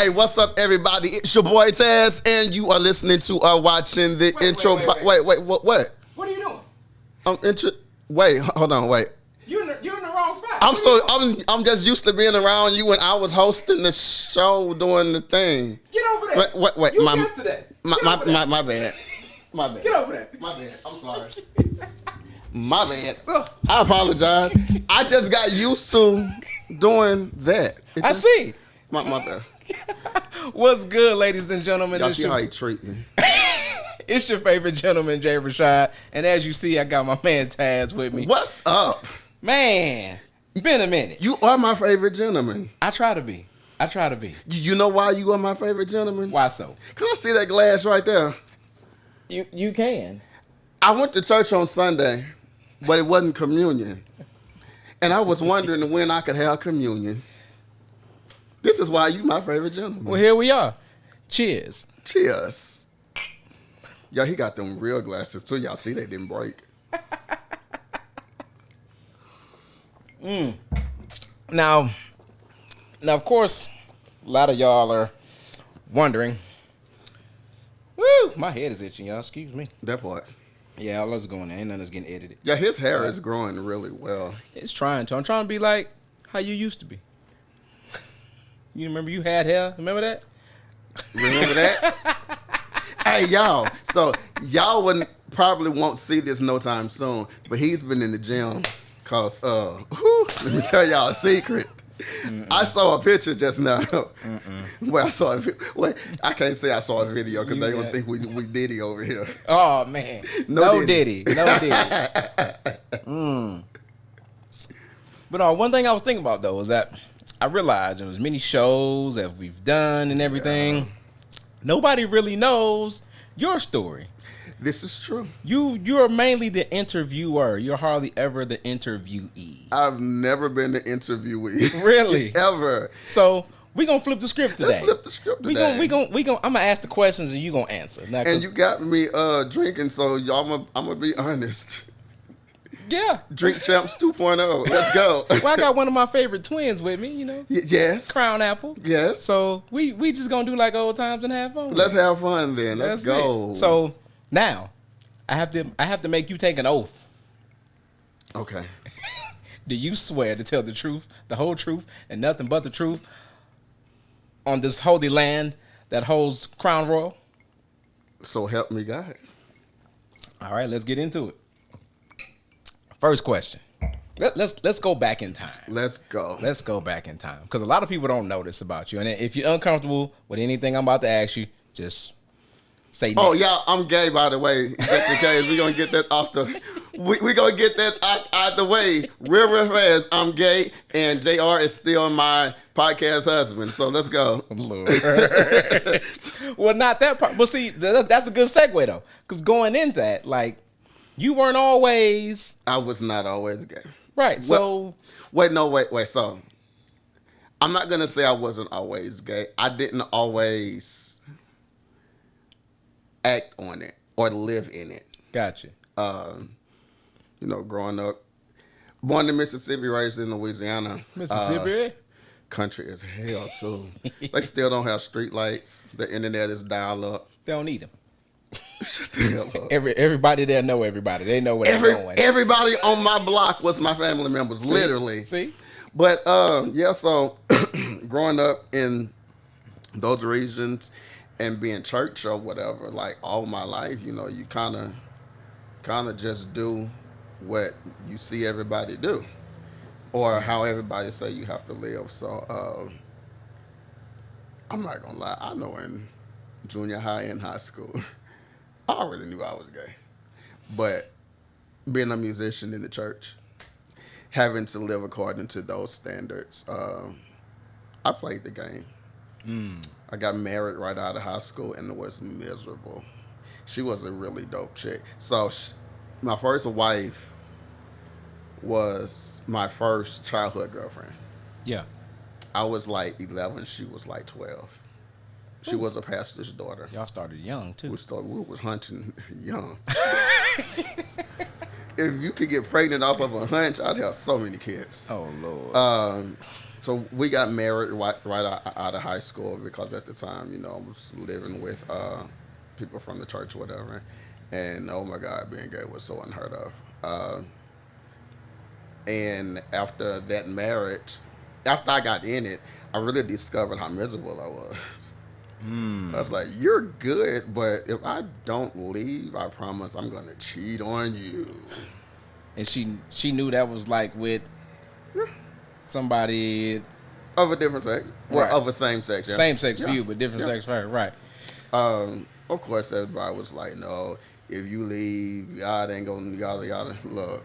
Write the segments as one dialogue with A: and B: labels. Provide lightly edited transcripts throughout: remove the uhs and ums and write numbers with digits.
A: Hey, what's up, everybody? It's your boy Taz, and you are listening to or watching the intro. Wait, what?
B: What are you doing?
A: Wait, hold on, wait.
B: You're in the wrong spot.
A: I'm just used to being around you when I was hosting the show, doing the thing.
B: Get over there.
A: Wait.
B: You yesterday.
A: My bad. My bad.
B: Get over there.
A: My bad. I'm sorry. My bad. I apologize. I just got used to doing that.
B: I see.
A: My bad.
B: What's good, ladies and gentlemen?
A: Y'all see how he treat me.
B: It's your favorite gentleman, Jay Rashad. And as you see, I got my man Taz with me.
A: What's up?
B: Man, it's been a minute.
A: You are my favorite gentleman.
B: I try to be.
A: You know why you are my favorite gentleman?
B: Why so?
A: Can I see that glass right there?
B: You can.
A: I went to church on Sunday, but it wasn't communion. And I was wondering when I could have communion. This is why you my favorite gentleman.
B: Well, here we are. Cheers.
A: Cheers. Yo, he got them real glasses too. Y'all see they didn't break.
B: Now, of course, a lot of y'all are wondering. Woo, my head is itching, y'all. Excuse me.
A: That part.
B: Yeah, all that's going on. Ain't nothing that's getting edited.
A: Yeah, his hair is growing really well.
B: It's trying to. I'm trying to be like how you used to be. You remember you had hair? Remember that?
A: Remember that? Hey, y'all. So, y'all probably won't see this no time soon, but he's been in the gym because, let me tell y'all a secret. I saw a picture just now. Well, I can't say I saw a video because they don't think we Diddy over here.
B: Oh, man. No Diddy. No Diddy. But one thing I was thinking about, though, is that I realized in as many shows that we've done and everything, nobody really knows your story.
A: This is true.
B: You're mainly the interviewer. You're hardly ever the interviewee.
A: I've never been the interviewee.
B: Really?
A: Ever.
B: So we're gonna flip the script today.
A: Let's flip the script today.
B: We gonna I'm gonna ask the questions and you gonna answer. Now,
A: and you got me drinking, so y'all I'm gonna be honest.
B: Yeah.
A: Drink Champs 2.0. Let's go.
B: Well, I got one of my favorite twins with me, you know.
A: Yes.
B: Crown Apple.
A: Yes.
B: So we just gonna do like old times and have fun.
A: Let's have fun then. Let's go.
B: It. So now I have to make you take an oath.
A: Okay.
B: Do you swear to tell the truth, the whole truth, and nothing but the truth on this holy land that holds Crown Royal?
A: So help me God.
B: All right, let's get into it. First question. Let's go back in time.
A: Let's go
B: back in time because a lot of people don't know this about you, and if you're uncomfortable with anything I'm about to ask you, just say next.
A: Oh yeah, I'm gay, by the way. Just in case we're gonna get that off the we gonna get that out the way real fast. I'm gay, and JR is still my podcast husband. So let's go.
B: Lord. Well, not that part. But see, that's a good segue though, because going into that, like, you weren't always.
A: I was not always gay.
B: Right. So
A: wait. So I'm not gonna say I wasn't always gay. I didn't always act on it or live in it.
B: Gotcha.
A: Growing up, born in Mississippi, raised in Louisiana.
B: Mississippi?
A: Country is hell, too. They still don't have street lights. The internet is dial up.
B: They don't need them.
A: Shut the hell up.
B: Everybody there know everybody. They know where they're going.
A: Everybody on my block was my family members, literally.
B: See?
A: But, so growing up in those regions and being church or whatever, like all my life, you kind of just do what you see everybody do or how everybody say you have to live. So I'm not gonna lie, I know in junior high and high school I already knew I was gay, but being a musician in the church, having to live according to those standards, I played the game. I got married right out of high school and it was miserable. She was a really dope chick. So my first wife was my first childhood girlfriend.
B: Yeah.
A: I was like 11. She was like 12. She was a pastor's daughter.
B: Y'all started young, too.
A: We was hunting young. If you could get pregnant off of a hunch, I'd have so many kids.
B: Oh, Lord.
A: So we got married right out of high school because at the time, I was living with people from the church or whatever. And oh my God, being gay was so unheard of. And after that marriage, after I got in it, I really discovered how miserable I was. I was like, "You're good, but if I don't leave, I promise I'm gonna cheat on you."
B: And she knew that was like with somebody
A: Of a different sex, well,
B: right.
A: of a same sex, yeah,
B: Same sex
A: yeah,
B: view, but different
A: yeah.
B: sex for her. Right.
A: Of course, everybody was like, "No, if you leave, God ain't gonna yada yada." Look,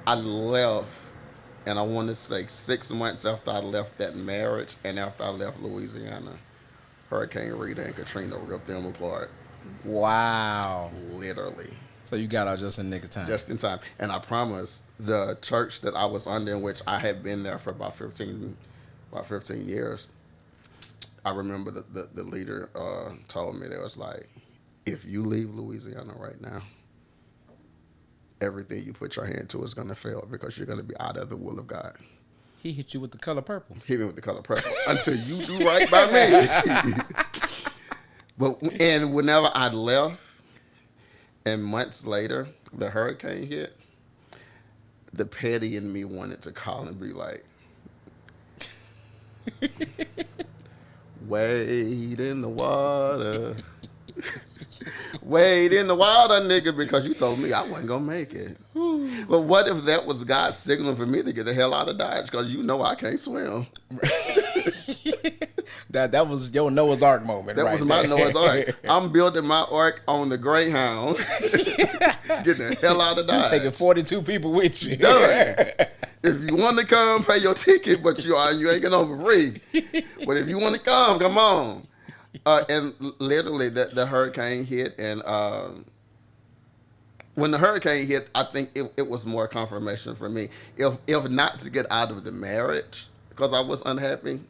A: I left, and I want to say 6 months after I left that marriage, and after I left Louisiana, Hurricane Rita and Katrina ripped them apart,
B: Wow.
A: literally,
B: So you got out just in nick of time.
A: just in time. And I promise, the church that I was under, in which I had been there for about 15 years, I remember the leader told me, they was like, if you leave Louisiana right now, everything you put your hand to is going to fail because you're going to be out of the will of God.
B: He hit you with the color purple.
A: Hit me with the color purple until you do right by me. And whenever I left, and months later, the hurricane hit, the petty in me wanted to call and be like, wade in the water. Wade in the water, nigga, because you told me I wasn't going to make it. But what if that was God's signal for me to get the hell out of Dodge? Because I can't swim.
B: That was your Noah's Ark moment.
A: That
B: right
A: was my
B: there.
A: Noah's Ark. I'm building my ark on the Greyhound. Getting the hell out of Dodge.
B: Taking 42 people with you.
A: Done. If you want to come, pay your ticket, but you ain't getting over free. But if you want to come on. And literally, the hurricane hit, and when the hurricane hit, I think it was more confirmation for me. If not to get out of the marriage, because I was unhappy,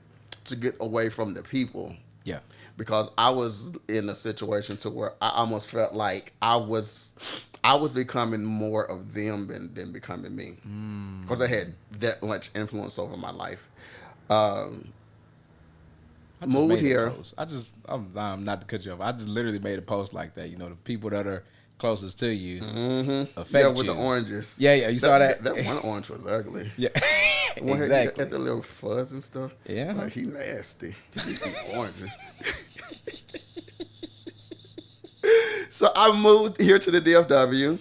A: to get away from the people.
B: Yeah.
A: Because I was in a situation to where I almost felt like I was becoming more of them than becoming me. Because I had that much influence over my life. Moved here.
B: I'm not to cut you off. I just literally made a post like that. The people that are closest to you affect
A: Yeah, with
B: you.
A: the oranges.
B: Yeah, you saw that?
A: That one orange was ugly.
B: Yeah,
A: One
B: exactly.
A: had the little fuzz and stuff.
B: Yeah.
A: Like, he nasty. He eat oranges. So I moved here to the DFW.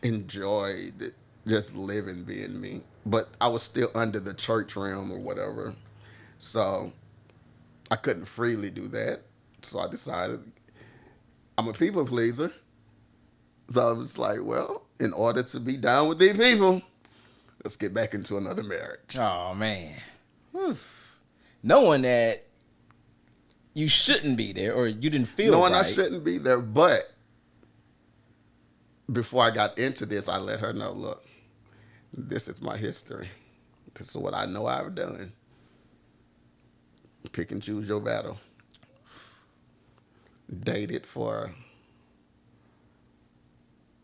A: Enjoyed just living, being me. But I was still under the church realm or whatever. So I couldn't freely do that. So I decided I'm a people pleaser. So I was like, well, in order to be down with these people, let's get back into another marriage.
B: Oh man, knowing that you shouldn't be there or you didn't feel
A: Knowing
B: right.
A: I shouldn't be there, but before I got into this, I let her know, look, this is my history. This is what I know I've done. Pick and choose your battle. Dated for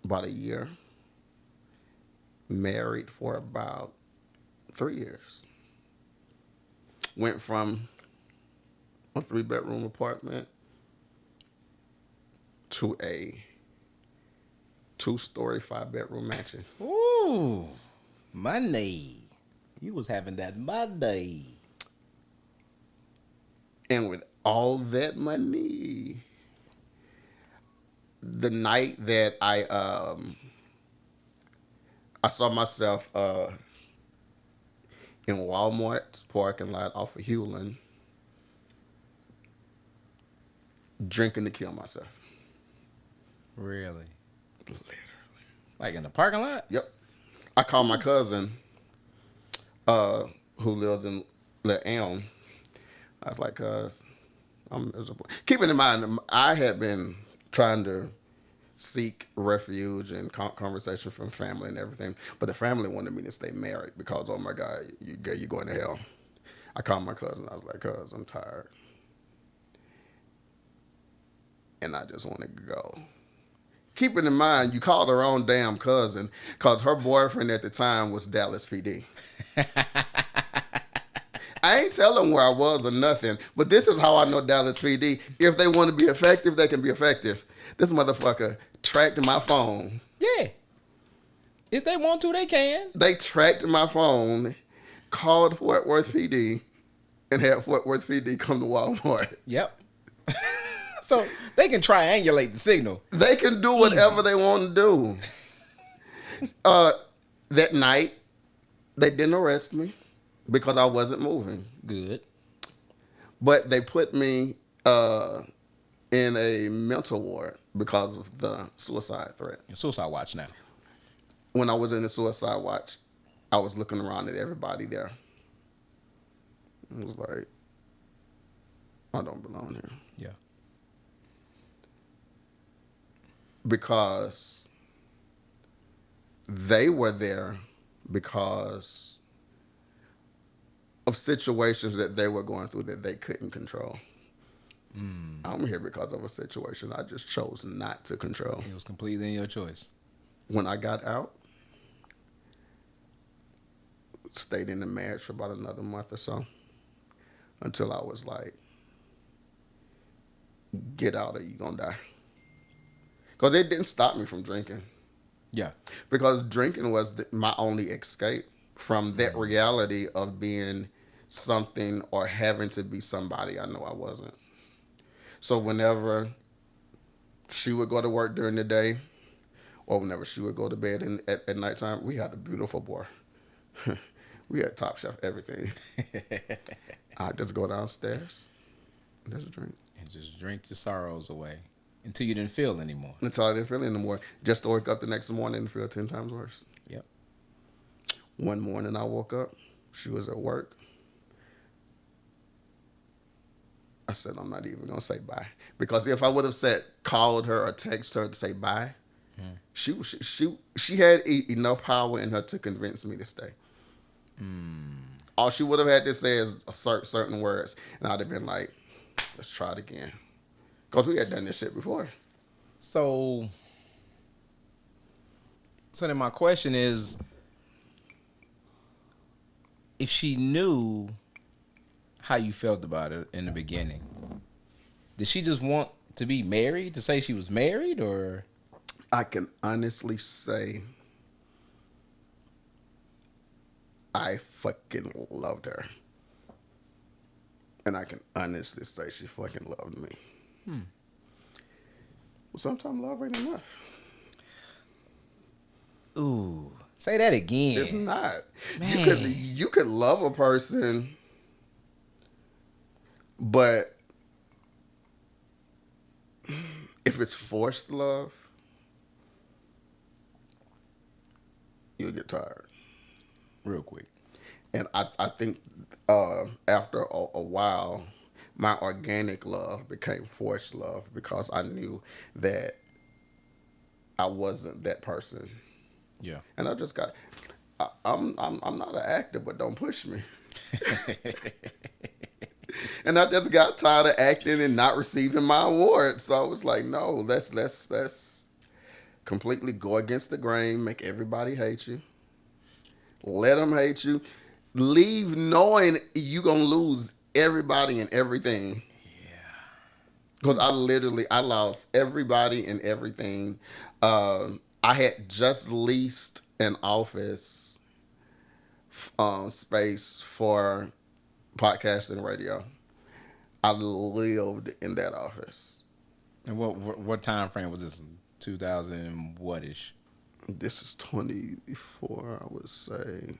A: about a year. Married for about 3 years. Went from a 3-bedroom apartment to a 2-story, 5-bedroom mansion.
B: Ooh, money. You was having that money.
A: And with all that money, the night that I saw myself in Walmart's parking lot off of Hewlin, drinking to kill myself.
B: Really?
A: Literally.
B: Like in the parking lot?
A: Yep. I called my cousin, who lives in Le Elm. I was like, cuz, I'm miserable. Keeping in mind, I had been trying to seek refuge and conversation from family and everything, but the family wanted me to stay married because, oh my God, you're going to hell. I called my cousin. I was like, cuz, I'm tired. And I just want to go. keeping in mind you called her own damn cousin because her boyfriend at the time was Dallas PD. I ain't telling where I was or nothing, but this is how I know Dallas PD. If they want to be effective, they can be effective. This motherfucker tracked my phone.
B: Yeah. If they want to, they can.
A: They tracked my phone, called Fort Worth PD, and had Fort Worth PD come to Walmart.
B: Yep. So they can triangulate the signal.
A: They can do whatever they want to do. That night, they didn't arrest me because I wasn't moving.
B: Good.
A: But they put me in a mental ward because of the suicide threat.
B: Suicide watch now.
A: When I was in the suicide watch, I was looking around at everybody there. I was like, I don't belong here.
B: Yeah.
A: Because they were there because of situations that they were going through that they couldn't control. I'm here because of a situation I just chose not to control.
B: It was completely your choice.
A: When I got out, stayed in the marriage for about another month or so until I was like, get out or you gonna die. Because it didn't stop me from drinking.
B: Yeah.
A: Because drinking was my only escape from that reality of being something or having to be somebody I know I wasn't. So whenever she would go to work during the day or whenever she would go to bed at nighttime, we had a beautiful boy. We had Top Chef everything. I'd just go downstairs and just drink.
B: And just drink your sorrows away until you didn't feel anymore.
A: Until I didn't feel anymore. Just to wake up the next morning and feel 10 times worse.
B: Yep.
A: One morning I woke up. She was at work. I said, I'm not even going to say bye. Because if I would have called her or texted her to say bye, she had enough power in her to convince me to stay. All she would have had to say is certain words. And I'd have been like, let's try it again. Because we had done this shit before.
B: So then my question is, if she knew how you felt about it in the beginning, did she just want to be married, to say she was married, or?
A: I can honestly say I fucking loved her. And I can honestly say she fucking loved me. Well, sometimes love ain't enough.
B: Ooh, say that again.
A: It's not.
B: Man.
A: You could love a person, but if it's forced love, you'll get tired.
B: Real quick.
A: And I think after a while, my organic love became forced love because I knew that I wasn't that person.
B: Yeah.
A: And I just got, I'm not an actor, but don't push me. And I just got tired of acting and not receiving my award. So I was like, no, let's completely go against the grain, make everybody hate you. Let them hate you. Leave knowing you gonna lose everybody and everything.
B: Yeah.
A: Because I lost everybody and everything. I had just leased an office space for podcast and radio. I lived in that office.
B: And what time frame was this? 2000 what ish?
A: This is 24, I would say.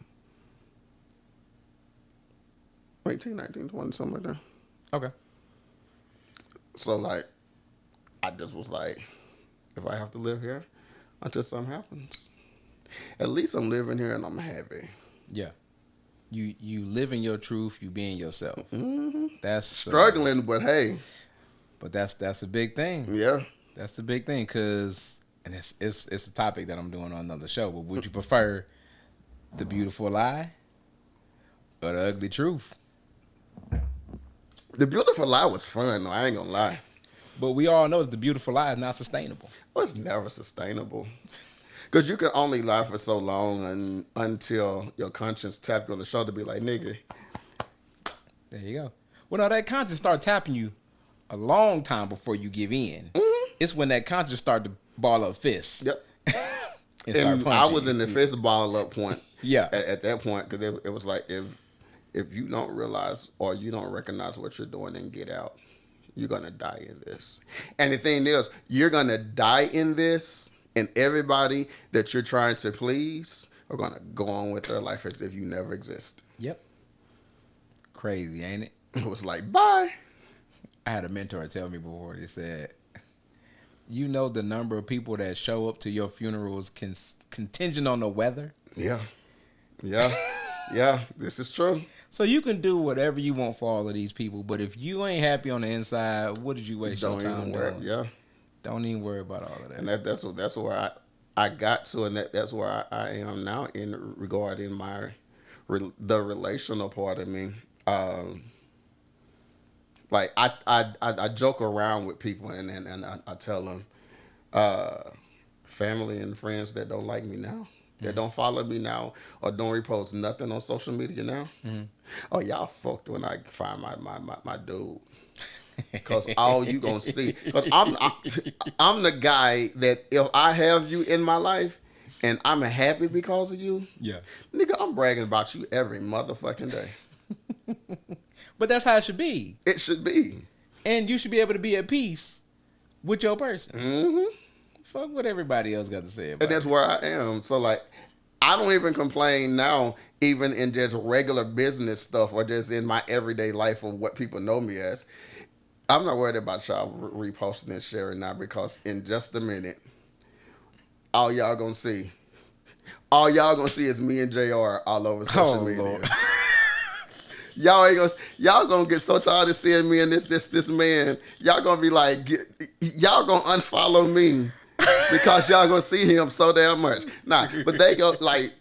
A: 18, 19, 20, something like that.
B: Okay.
A: So, like, I just was like, if I have to live here until something happens, at least I'm living here and I'm happy.
B: Yeah. You living your truth, you being yourself.
A: Mm-hmm.
B: That's
A: struggling, but hey.
B: But that's a big thing.
A: Yeah.
B: That's the big thing, cause and it's a topic that I'm doing on another show. But would you prefer the beautiful lie or the ugly truth?
A: The beautiful lie was fun, though. I ain't gonna lie.
B: But we all know that the beautiful lie is not sustainable.
A: Well, it's never sustainable. Because you can only lie for so long until your conscience tap you on the shoulder, be like, nigga.
B: There you go. Well, no, that conscience start tapping you a long time before you give in.
A: Mm-hmm.
B: It's when that conscience start to ball up fists.
A: Yep.
B: and start
A: And I
B: punching
A: was
B: you.
A: in the fist ball up point.
B: Yeah.
A: At that point, because it was like, if you don't realize or you don't recognize what you're doing and get out, you're going to die in this. And the thing is, you're going to die in this, and everybody that you're trying to please are going to go on with their life as if you never exist.
B: Yep. Crazy, ain't it?
A: It was like, bye.
B: I had a mentor tell me before. They said, you know the number of people that show up to your funerals contingent on the weather?
A: Yeah. Yeah. Yeah. This is true.
B: So you can do whatever you want for all of these people, but if you ain't happy on the inside, what did you waste your time doing?
A: Yeah.
B: Don't even worry about all of that.
A: And that's where I got to, and that's where I am now in regarding the relational part of me. Like I joke around with people and I tell them, family and friends that don't like me now, that don't follow me now, or don't repost nothing on social media now. Mm-hmm. Oh, y'all fucked when I find my dude. Because all you gonna see, because I'm the guy that if I have you in my life and I'm happy because of you,
B: Yeah.
A: nigga, I'm bragging about you every motherfucking day.
B: But that's how it should be.
A: It should be.
B: And you should be able to be at peace with your person.
A: Mm-hmm.
B: Fuck what everybody else got to say about
A: And that's where I am. So like, I don't even complain now, even in just regular business stuff or just in my everyday life of what people know me as. I'm not worried about y'all reposting and sharing now, because in just a minute, all y'all gonna see is me and JR all over social media.
B: Lord.
A: Y'all gonna get so tired of seeing me and this man. Y'all gonna be like, y'all gonna unfollow me because y'all gonna see him so damn much. Nah, but they go like,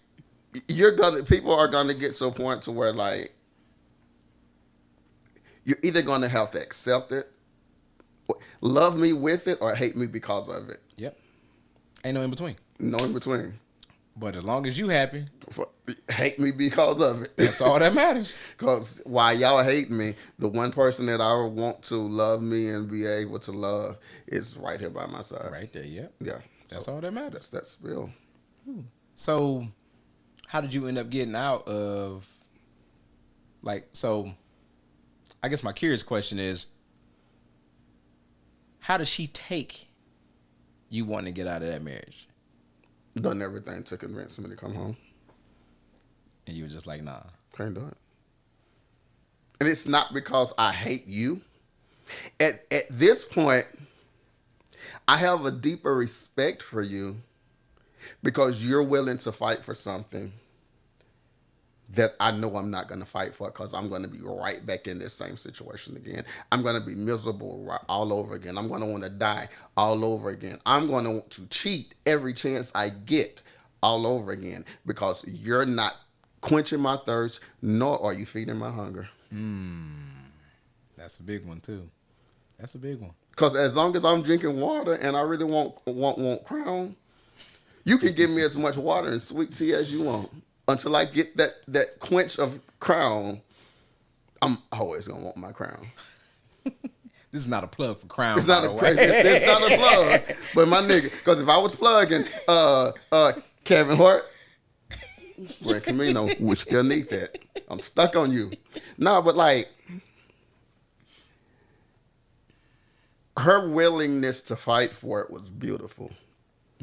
A: people are gonna get to a point to where like, you're either gonna have to accept it, love me with it, or hate me because of it.
B: Yep. Ain't no in between.
A: No in between.
B: But as long as you happy,
A: Hate me because of it.
B: that's all that matters.
A: Because while y'all hate me, the one person that I want to love me and be able to love is right here by my side.
B: Right there, yep.
A: Yeah.
B: That's all that matters.
A: That's real.
B: So, how did you end up getting out of, I guess my curious question is, how does she take you wanting to get out of that marriage?
A: Done everything to convince me to come home.
B: And you were just like, nah.
A: Can't do it. And it's not because I hate you. At this point, I have a deeper respect for you because you're willing to fight for something that I know I'm not going to fight for, because I'm going to be right back in this same situation again. I'm going to be miserable all over again. I'm going to want to die all over again. I'm going to want to cheat every chance I get all over again, because you're not quenching my thirst, nor are you feeding my hunger.
B: That's a big one, too. That's a big one.
A: Because as long as I'm drinking water and I really want Crown, you can give me as much water and sweet tea as you want. Until I get that quench of Crown, I'm always going to want my Crown.
B: This is not a plug for Crown,
A: It's
B: by
A: not
B: the
A: a
B: way.
A: it's not a plug, but my nigga, because if I was plugging Kevin Hart, Gran Camino, we still need that. I'm stuck on you. No, but like, her willingness to fight for it was beautiful.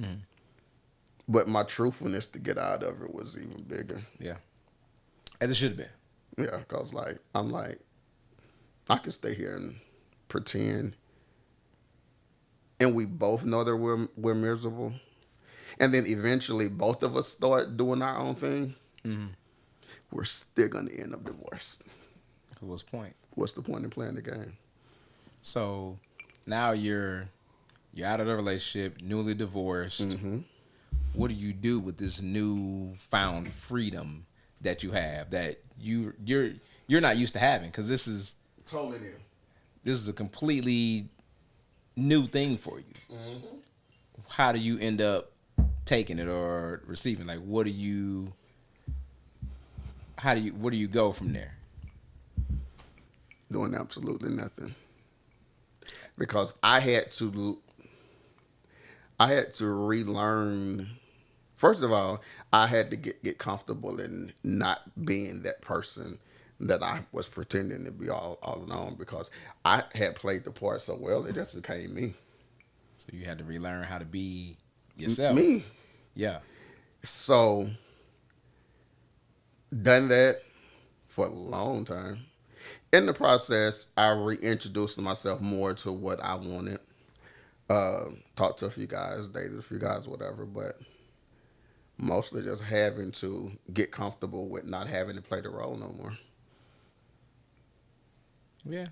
A: Mm-hmm. But my truthfulness to get out of it was even bigger.
B: Yeah. As it should have been.
A: Yeah, because I'm like, I can stay here and pretend, and we both know that we're miserable, and then eventually both of us start doing our own thing. Mm-hmm. We're still gonna end up divorced.
B: What's the point?
A: What's the point in playing the game?
B: So now you're out of the relationship, newly divorced. Mm-hmm. What do you do with this newfound freedom that you have that you're not used to having? Because this is
A: totally new.
B: This is a completely new thing for you. How do you end up taking it or receiving? Like, what do you? How do you? Where do you go from there?
A: Doing absolutely nothing because I had to relearn. First of all, I had to get comfortable in not being that person that I was pretending to be all along because I had played the part so well it just became me.
B: So you had to relearn how to be yourself.
A: Me.
B: Yeah.
A: So done that for a long time. In the process, I reintroduced myself more to what I wanted. Talked to a few guys, dated a few guys, whatever, but mostly just having to get comfortable with not having to play the role no more.
B: Yeah.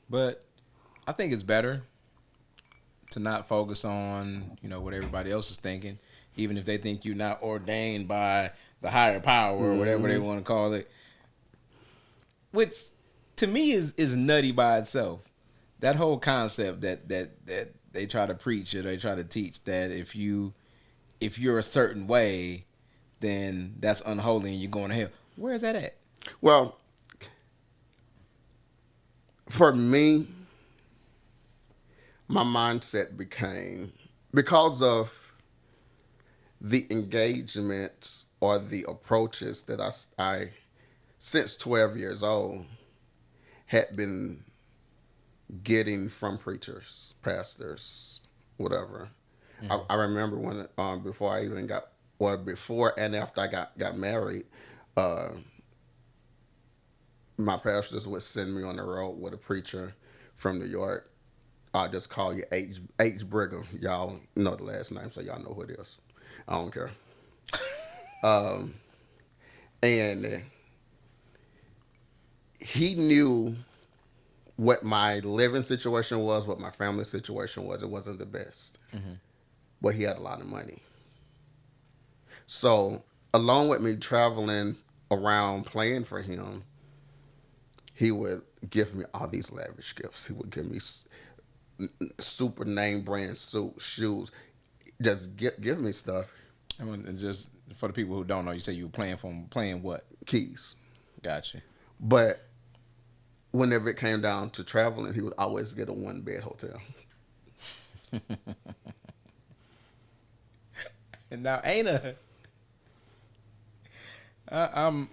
B: But I think it's better to not focus on, what everybody else is thinking, even if they think you're not ordained by the higher power or whatever they want to call it. Which to me is nutty by itself. That whole concept that they try to preach or they try to teach that if you're a certain way, then that's unholy and you're going to hell. Where is that at?
A: Well, for me, my mindset became because of the engagements or the approaches that I since 12 years old had been getting from preachers, pastors, whatever. I remember when before I even got, or before and after I got married, uh, my pastors would send me on the road with a preacher from New York. I'll just call you H Brigham. Y'all know the last name, so y'all know who it is. I don't care. And he knew what my living situation was, what my family situation was. It wasn't the best, but he had a lot of money. So, along with me traveling around playing for him, he would give me all these lavish gifts. He would give me super name brand suits, shoes. Just give me stuff.
B: And just for the people who don't know, you say you were playing what?
A: Keys.
B: Gotcha.
A: But whenever it came down to traveling, he would always get a 1-bed hotel.
B: And now I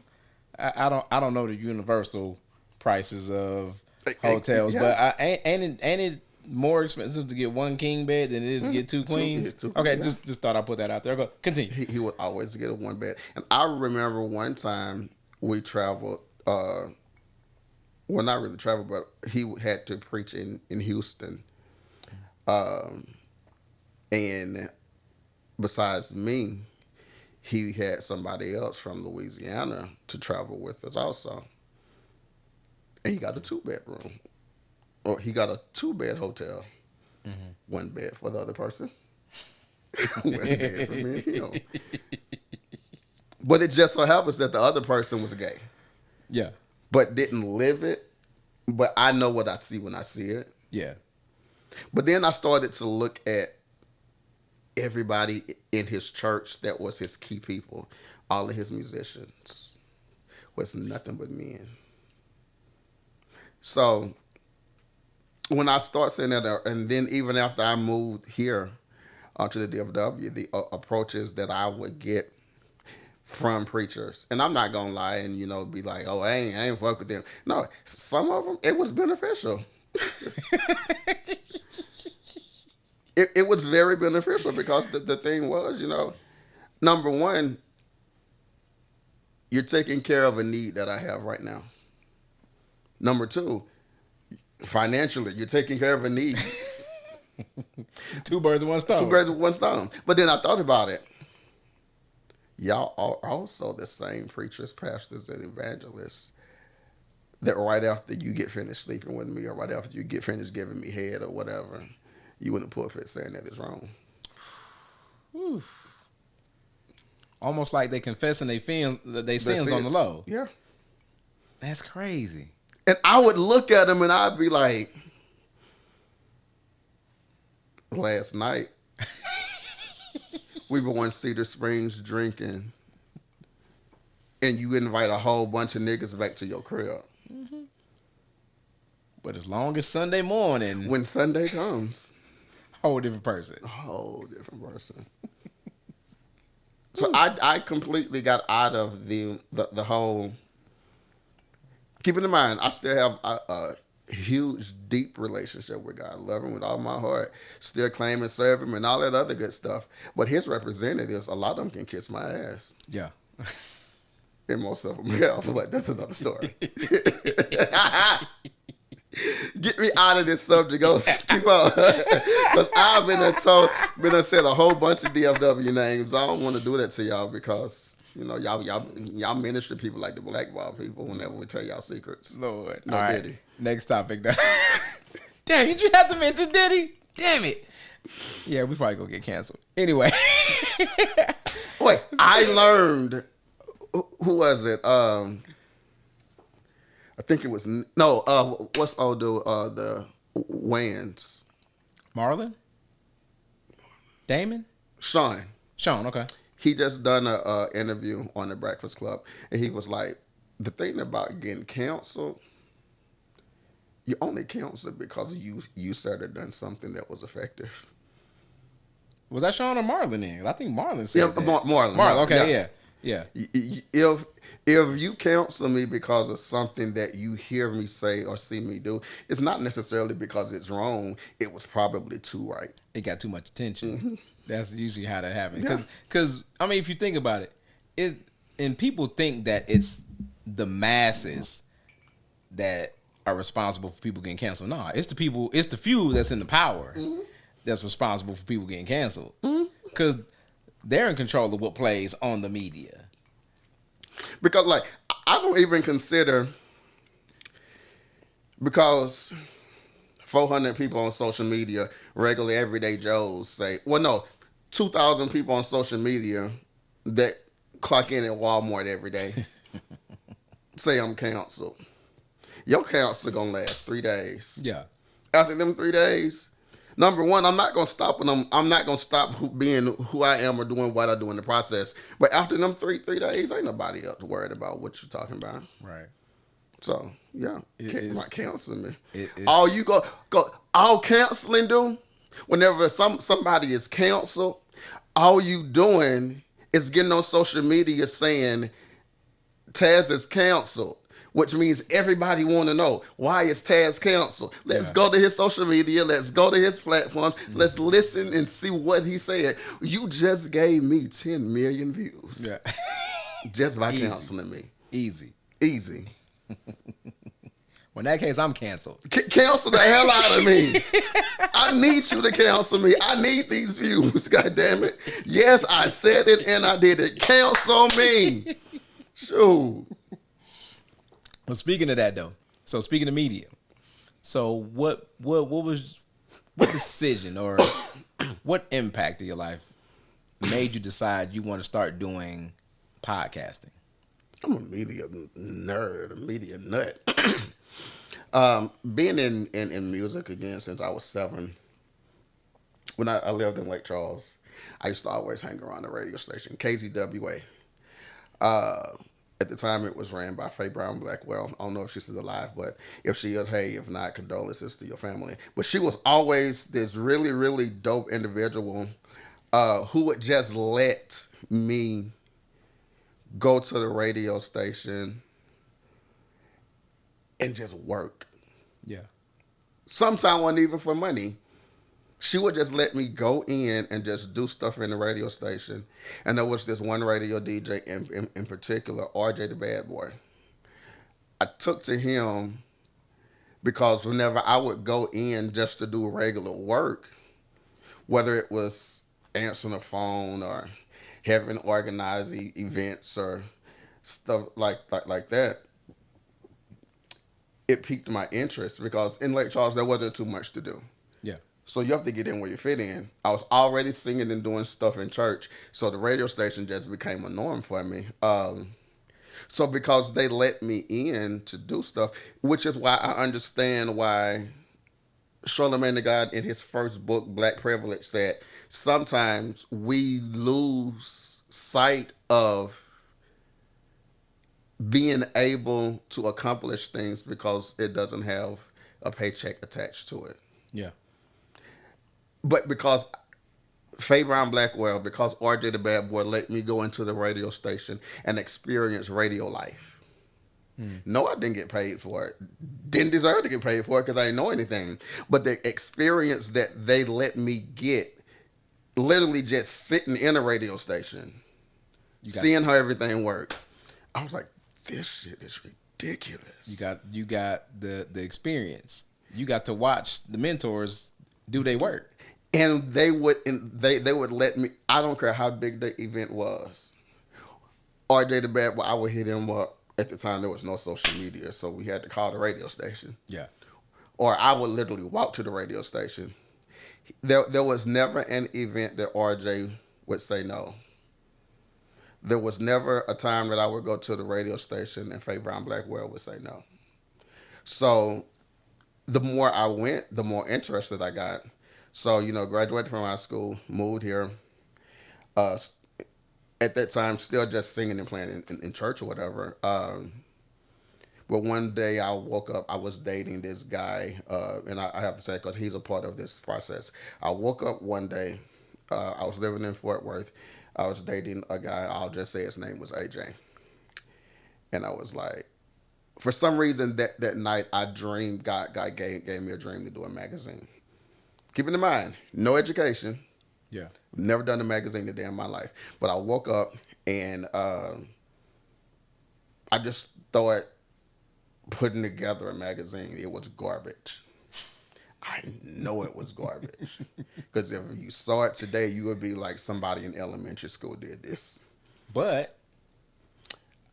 B: don't know the universal prices of hotels,
A: yeah.
B: but ain't it more expensive to get one king bed than it is to get two queens? Okay, yeah. just thought I'd put that out there. Go continue.
A: He would always get a 1-bed, and I remember one time we traveled. Well, not really traveled, but he had to preach in Houston, and besides me, he had somebody else from Louisiana to travel with us also. And he got a 2-bedroom. Or he got a 2-bed hotel. 1 bed for the other person. 1 bed for me and him. But it just so happens that the other person was gay.
B: Yeah.
A: But didn't live it. But I know what I see when I see it.
B: Yeah.
A: But then I started to look at everybody in his church that was his key people. All of his musicians was nothing but men. So when I start saying that, and then even after I moved here to the DFW, the approaches that I would get from preachers, and I'm not gonna lie and be like, oh, I ain't fuck with them. No, some of them it was beneficial. It was very beneficial because the thing was, number one, you're taking care of a need that I have right now. Number two, financially, you're taking care of a need.
B: 2 birds with 1 stone.
A: 2 birds with 1 stone. But then I thought about it. Y'all are also the same preachers, pastors, and evangelists that right after you get finished sleeping with me or right after you get finished giving me head or whatever, you in the pulpit saying that it's wrong.
B: Oof. Almost like they confessing they sins on the low.
A: Yeah.
B: That's crazy.
A: And I would look at them and I'd be like, last night we were in Cedar Springs drinking, and you invite a whole bunch of niggas back to your crib.
B: But as long as Sunday morning,
A: When Sunday comes,
B: whole different person.
A: a whole different person. So I completely got out of the whole. Keeping in mind, I still have a huge, deep relationship with God. Love him with all my heart. Still claim and serve him and all that other good stuff. But his representatives, a lot of them can kiss my ass.
B: Yeah.
A: And most of them have, but that's another story. Get me out of this subject. Go keep on. Because I've been said a whole bunch of DFW names. I don't want to do that to y'all because y'all ministry people like the blackball people whenever we tell y'all secrets.
B: Lord.
A: No
B: All right.
A: Diddy.
B: Next topic. Damn, did you have to mention Diddy? Damn it. Yeah, we probably gonna get canceled. Anyway.
A: Wait, I learned. Who was it? I think it was what's old dude? The Wayans.
B: Marlon? Damon?
A: Sean.
B: Okay.
A: He just done a interview on the Breakfast Club, and he was like, the thing about getting canceled, you only canceled because you said or done something that was effective.
B: Was that Sean or Marlon then? I think Marlon said that.
A: Marlon.
B: Okay, yeah.
A: If you counsel me because of something that you hear me say or see me do, it's not necessarily because it's wrong. It was probably too right.
B: It got too much attention.
A: Mm-hmm.
B: That's usually how that happens.
A: Yeah.
B: Because I mean, if you think about it, and people think that it's the masses that are responsible for people getting canceled. No, it's the people. It's the few that's in the power that's responsible for people getting canceled. Because they're in control of what plays on the media.
A: Because, like, I don't even consider, because 400 people on social media, regular everyday Joes say, 2,000 people on social media that clock in at Walmart every day say I'm canceled. Your cancel gonna last 3 days.
B: Yeah.
A: After them 3 days, number one, I'm not gonna stop I'm not gonna stop being who I am or doing what I do in the process. But after them three days, ain't nobody else worried about what you're talking about.
B: Right.
A: So yeah, not canceling me.
B: It
A: All you go all canceling do whenever somebody is canceled, all you doing is getting on social media saying Taz is canceled. Which means everybody want to know, why is Taz canceled? Let's go to his social media. Let's go to his platforms. Let's listen and see what he said. You just gave me 10 million views.
B: Yeah.
A: Just by canceling me.
B: Easy. Well, in that case, I'm canceled.
A: Cancel the hell out of me. I need you to cancel me. I need these views. God damn it. Yes, I said it and I did it. Cancel me. Shoot.
B: Well, speaking of that though, so speaking of media, so what decision or what impact in your life made you decide you want to start doing podcasting?
A: I'm a media nerd, a media nut. Being in music again since I was 7. When I lived in Lake Charles, I used to always hang around the radio station, KZWA. At the time, it was ran by Faye Brown Blackwell. I don't know if she's still alive, but if she is, hey, if not, condolences to your family. But she was always this really, really dope individual who would just let me go to the radio station and just work.
B: Yeah.
A: Sometimes wasn't even for money. She would just let me go in and just do stuff in the radio station. And there was this one radio DJ in particular, RJ the Bad Boy. I took to him because whenever I would go in just to do regular work, whether it was answering the phone or having organized events or stuff like that, it piqued my interest because in Lake Charles, there wasn't too much to do.
B: Yeah.
A: So you have to get in where you fit in. I was already singing and doing stuff in church, so the radio station just became a norm for me. So because they let me in to do stuff, which is why I understand why Charlemagne the God in his first book, Black Privilege, said sometimes we lose sight of being able to accomplish things because it doesn't have a paycheck attached to it.
B: Yeah.
A: But because Faye Brown Blackwell, because RJ the Bad Boy let me go into the radio station and experience radio life. No, I didn't get paid for it. Didn't deserve to get paid for it because I didn't know anything. But the experience that they let me get, literally just sitting in a radio station, seeing how everything worked, I was like, this shit is ridiculous.
B: You got the experience. You got to watch the mentors do their work.
A: And they would let me. I don't care how big the event was. RJ the Bad Boy, I would hit him up. At the time, there was no social media, so we had to call the radio station.
B: Yeah.
A: Or I would literally walk to the radio station. There was never an event that RJ would say no. There was never a time that I would go to the radio station and Faye Brown Blackwell would say no. So the more I went, the more interested I got. So, graduated from high school, moved here. At that time, still just singing and playing in church or whatever. But one day I woke up, I was dating this guy, and I have to say, because he's a part of this process. I woke up one day, I was living in Fort Worth. I was dating a guy, I'll just say his name was AJ. And I was like, for some reason that night I dreamed, God gave me a dream to do a magazine. Keeping in mind, no education.
B: Yeah.
A: Never done a magazine a day in my life. But I woke up and I just thought putting together a magazine, it was garbage. I know it was garbage. Because if you saw it today, you would be like, somebody in elementary school did this.
B: But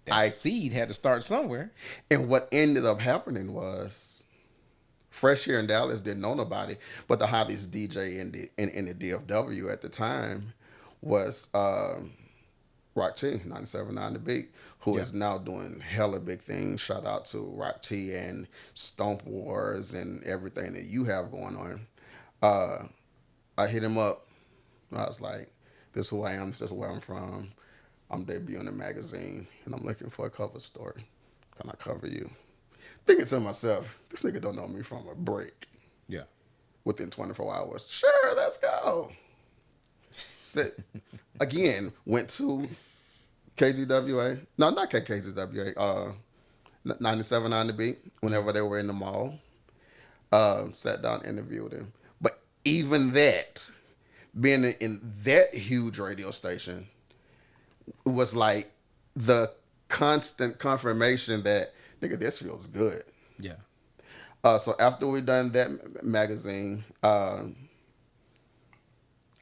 B: that seed had to start somewhere.
A: And what ended up happening was, fresh here in Dallas, didn't know nobody, but the hottest DJ in the DFW at the time was Rock T, 97.9 The Beat, who is now doing hella big things. Shout out to Rock T and Stomp Wars and everything that you have going on. I hit him up. I was like, this is who I am. This is where I'm from. I'm debuting a magazine, and I'm looking for a cover story. Can I cover you? Thinking to myself, this nigga don't know me from a break.
B: Yeah.
A: Within 24 hours. Sure, let's go. Again, went to KZWA. No, not KZWA. 97.9 The Beat, whenever they were in the mall. Sat down, interviewed him. But even that, being in that huge radio station, was like the constant confirmation that, nigga, this feels good.
B: Yeah.
A: So after we done that magazine, I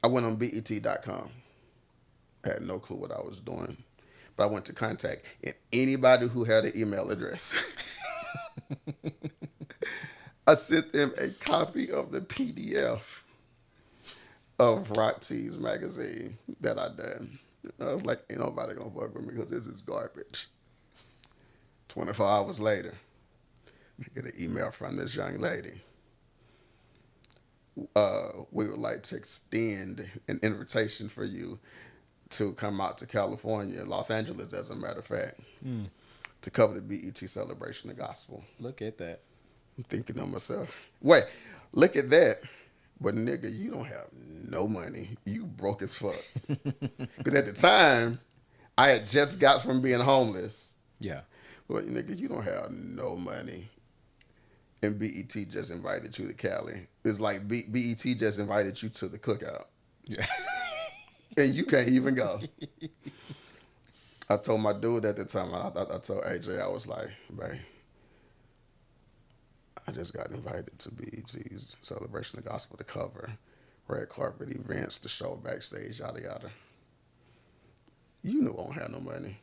A: went on BET.com. I had no clue what I was doing. But I went to contact and anybody who had an email address. I sent them a copy of the PDF of Rock T's magazine that I done. I was like, ain't nobody gonna fuck with me because this is garbage. 24 hours later, I get an email from this young lady. We would like to extend an invitation for you to come out to California, Los Angeles, as a matter of fact, to cover the BET Celebration of Gospel.
B: Look at that.
A: I'm thinking to myself, wait, look at that. But nigga, you don't have no money. You broke as fuck. Because at the time, I had just got from being homeless.
B: Yeah.
A: But nigga, you don't have no money. And BET just invited you to Cali. It's like BET just invited you to the cookout.
B: Yeah.
A: And you can't even go. I told my dude at the time, I told AJ, I was like, babe, I just got invited to BET's Celebration of Gospel to cover red carpet events, the show backstage, yada yada. You know I don't have no money.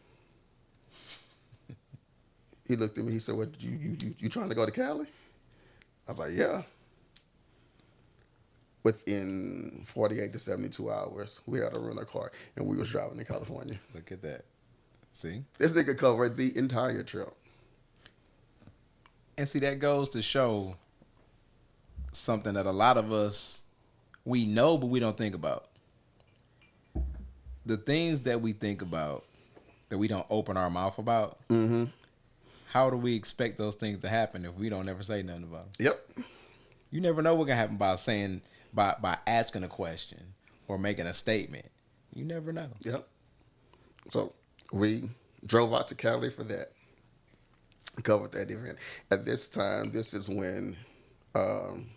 A: He looked at me, he said, what, you trying to go to Cali? I was like, yeah. Within 48 to 72 hours, we had a rental car and we was driving to California.
B: Look at that. See?
A: This nigga covered the entire trip.
B: And see, that goes to show something that a lot of us we know but we don't think about. The things that we think about that we don't open our mouth about.
A: Mm-hmm.
B: How do we expect those things to happen if we don't ever say nothing about them?
A: Yep.
B: You never know what can happen by saying by asking a question or making a statement. You never know.
A: Yep. So we drove out to Cali for that. Covered that event. At this time, this is when um,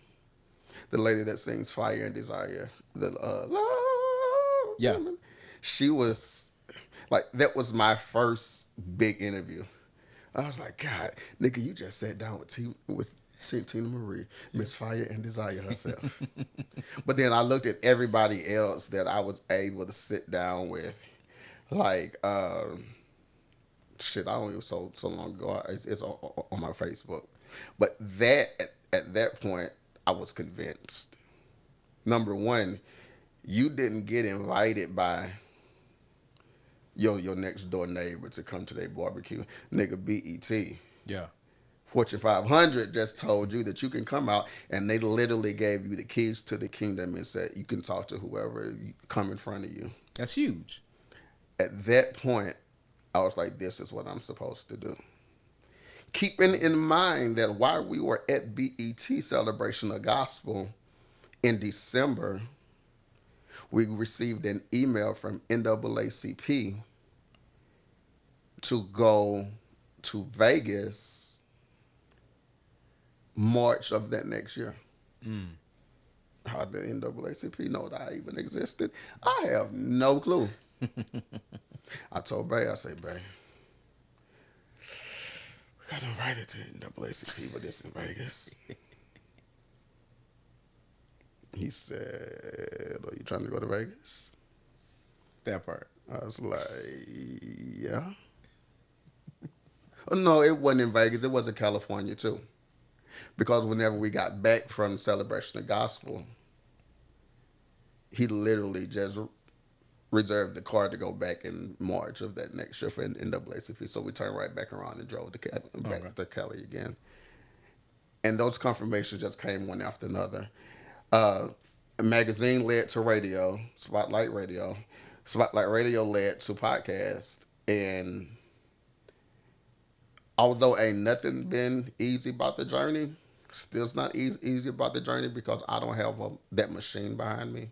A: the lady that sings "Fire and Desire," the Love
B: Yeah.
A: Woman, she was like that was my first big interview. I was like, God, nigga, you just sat down with Tina Marie, Miss Fire and Desire herself. But then I looked at everybody else that I was able to sit down with, like shit. I don't even so long ago. It's on my Facebook. But that at that point, I was convinced. Number one, you didn't get invited by your next door neighbor to come to their barbecue. Nigga, BET.
B: Yeah.
A: Fortune 500 just told you that you can come out, and they literally gave you the keys to the kingdom and said you can talk to whoever come in front of you.
B: That's huge.
A: At that point, I was like, this is what I'm supposed to do. Keeping in mind that while we were at BET Celebration of Gospel in December, we received an email from NAACP to go to Vegas March of that next year. How did NAACP know that I even existed? I have no clue. I told Bay, I say, Bay, we got invited to NAACP, but it's in Vegas. He said, are you trying to go to Vegas?
B: That part.
A: I was like, yeah. Oh, no, it wasn't in Vegas. It was in California, too. Because whenever we got back from Celebration of Gospel, he literally just reserved the car to go back in March of that next year for NAACP. So we turned right back around and drove back to Cali again. And those confirmations just came one after another. A magazine led to radio, Spotlight Radio. Spotlight Radio led to podcast. And although ain't nothing been easy about the journey, still's not easy about the journey because I don't have that machine behind me.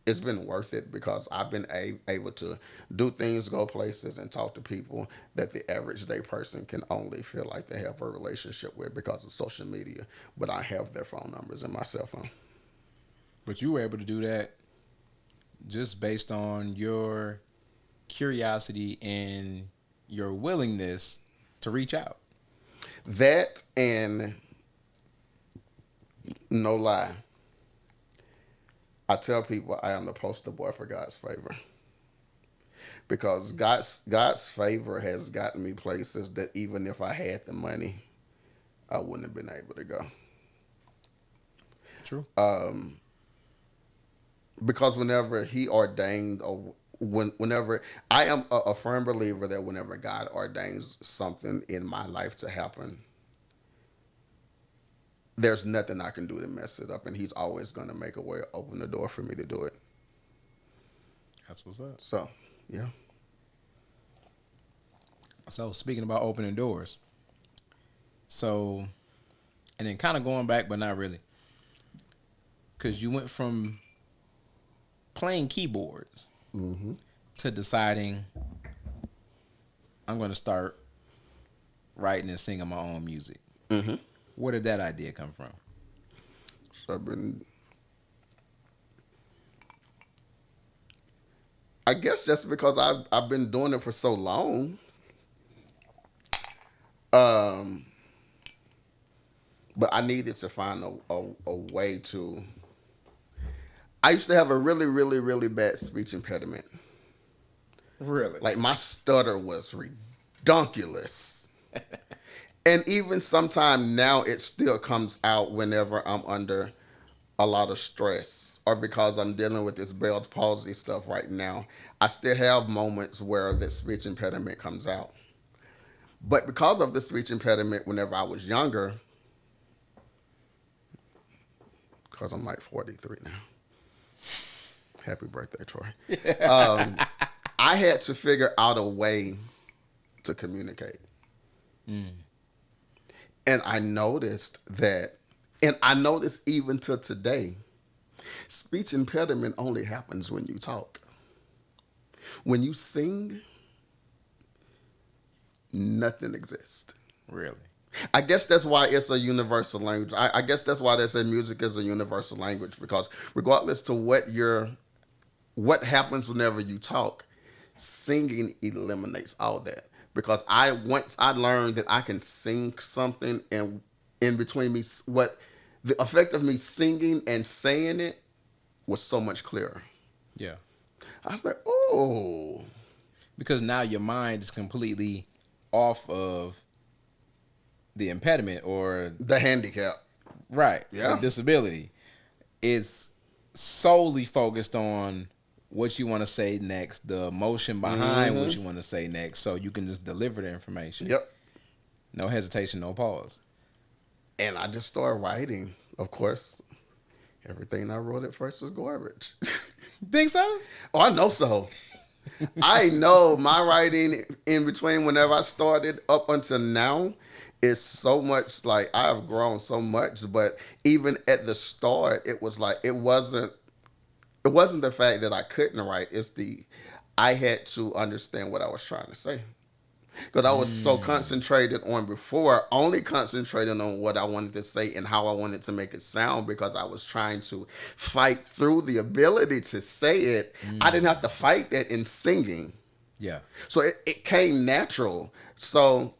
A: It's been worth it because I've been able to do things, go places, and talk to people that the average day person can only feel like they have a relationship with because of social media. But I have their phone numbers in my cell phone.
B: But you were able to do that just based on your curiosity and your willingness to reach out.
A: That and no lie, I tell people I am the poster boy for God's favor. Because God's favor has gotten me places that even if I had the money, I wouldn't have been able to go.
B: True.
A: Because whenever He ordained, or whenever I am a firm believer that whenever God ordains something in my life to happen, there's nothing I can do to mess it up, and He's always going to make a way, open the door for me to do it.
B: That's what's up.
A: So, yeah.
B: So speaking about opening doors, so and then kind of going back, but not really, because you went from playing keyboards to deciding I'm going to start writing and singing my own music.
A: Mm-hmm.
B: Where did that idea come from?
A: So I guess just because I've been doing it for so long. But I needed to find a way to. I used to have a really, really, really bad speech impediment.
B: Really?
A: Like my stutter was redonkulous. And even sometime now it still comes out whenever I'm under a lot of stress or because I'm dealing with this Bell's palsy stuff right now. I still have moments where that speech impediment comes out. But because of the speech impediment, whenever I was younger, because I'm like 43 now. Happy birthday, Troy. Um, I had to figure out a way to communicate.
B: Mm.
A: And I noticed that, and I noticed even to today, speech impediment only happens when you talk. When you sing, nothing exists.
B: Really?
A: I guess that's why it's a universal language. I guess that's why they say music is a universal language, because regardless to what happens whenever you talk, singing eliminates all that. Because once I learned that I can sing something, and in between me, what the effect of me singing and saying it was so much clearer.
B: Yeah.
A: I was like, oh,
B: Because now your mind is completely off of the impediment or
A: the handicap.
B: right, the
A: Yeah.
B: disability. It's solely focused on what you want to say next, the emotion behind what you want to say next, so you can just deliver the information.
A: Yep.
B: No hesitation, no pause.
A: And I just started writing. Of course, everything I wrote at first was garbage.
B: Think so?
A: Oh, I know so. I know my writing in between whenever I started up until now is so much, like I have grown so much, but even at the start it was like it wasn't the fact that I couldn't write, it's the I had to understand what I was trying to say. Because I was so concentrated on before, only concentrating on what I wanted to say and how I wanted to make it sound, because I was trying to fight through the ability to say it. I didn't have to fight that in singing.
B: Yeah.
A: So it came natural. So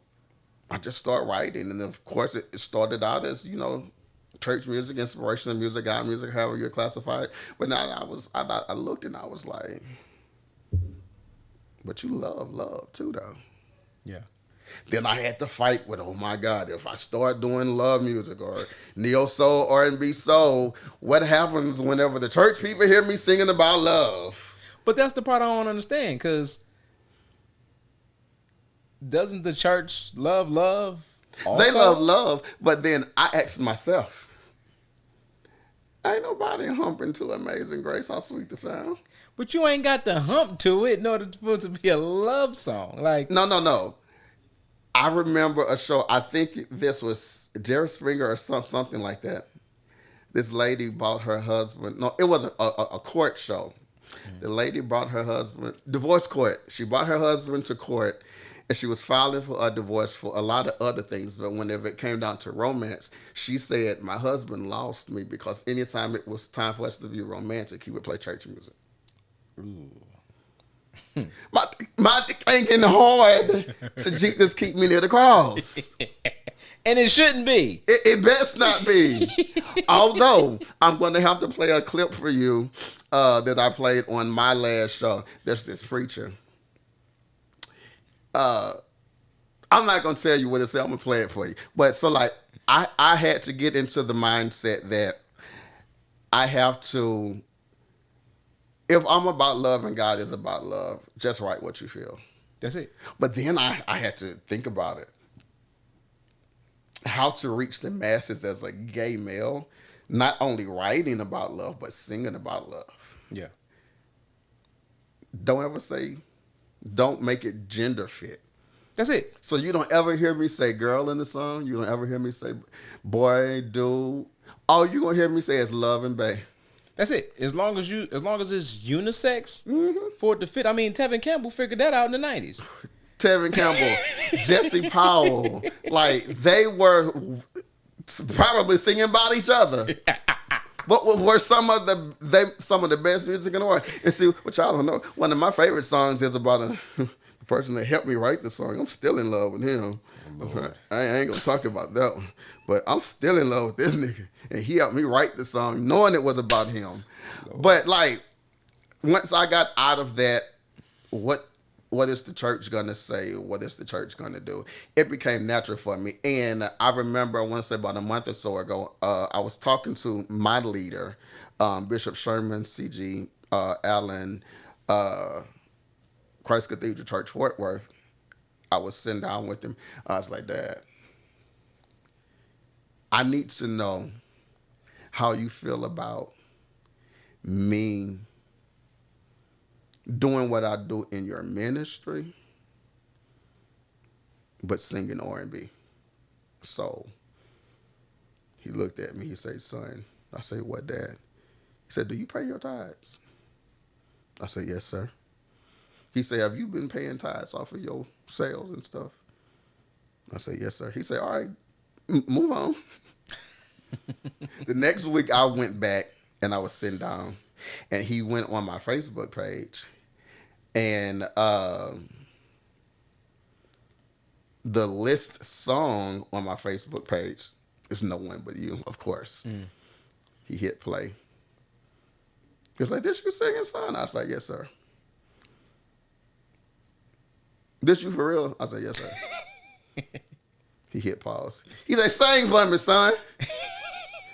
A: I just started writing. And of course, it started out as, church music, inspirational music, God music, however you classify it. But now I looked and I was like, but you love too, though.
B: Yeah.
A: Then I had to fight with, oh my God, if I start doing love music or neo soul, R&B soul, what happens whenever the church people hear me singing about love?
B: But that's the part I don't understand, because doesn't the church love also?
A: They love love, but then I asked myself, ain't nobody humping to Amazing Grace, how sweet the sound.
B: But you ain't got the hump to it in order for it to be a love song. Like,
A: No. I remember a show, I think this was Jerry Springer or something like that. This lady bought her husband, no, it was a court show. The lady brought her husband, divorce court. She brought her husband to court, and she was filing for a divorce for a lot of other things. But whenever it came down to romance, she said, my husband lost me because anytime it was time for us to be romantic, he would play church music.
B: ooh.
A: My dick ain't getting hard to Jesus keep me near the cross.
B: And it shouldn't be.
A: It best not be. Although I'm going to have to play a clip for you that I played on my last show. There's this preacher. I'm not going to tell you what it said. I'm going to play it for you. But so like I had to get into the mindset that I have to, if I'm about love and God is about love, just write what you feel.
B: That's it.
A: But then I had to think about it. How to reach the masses as a gay male, not only writing about love, but singing about love.
B: Yeah.
A: Don't make it gender fit.
B: That's it.
A: So you don't ever hear me say girl in the song. You don't ever hear me say boy, dude. All you gonna hear me say is love and bae.
B: That's it. As long as it's unisex for it to fit. I mean, Tevin Campbell figured that out in the 90s.
A: Tevin Campbell, Jesse Powell, like they were probably singing about each other. But were some of the best music in the world. And see, which I don't know. One of my favorite songs is about the person that helped me write the song. I'm still in love with him.
B: Lord.
A: I ain't gonna talk about that one, but I'm still in love with this nigga, and he helped me write the song, knowing it was about him.
B: Lord.
A: But like, once I got out of that, what is the church gonna say? What is the church gonna do? It became natural for me. And I remember, I want to say about a month or so ago, I was talking to my leader, Bishop Sherman C.G. Allen, Christ Cathedral Church, Fort Worth. I was sitting down with him. I was like, Dad, I need to know how you feel about me doing what I do in your ministry, but singing R&B. So he looked at me. He said, son, I said, what, Dad? He said, do you pay your tithes? I said, yes, sir. He said, have you been paying tithes off of your sales and stuff? I said, yes, sir. He said, all right, move on. The next week I went back and I was sitting down and he went on my Facebook page and the list song on my Facebook page is No One But You, of course. He hit play. He was like, this you singing, son? I was like, yes, sir. This you for real? I said, yes, sir. He hit pause. He said, sing for me, son.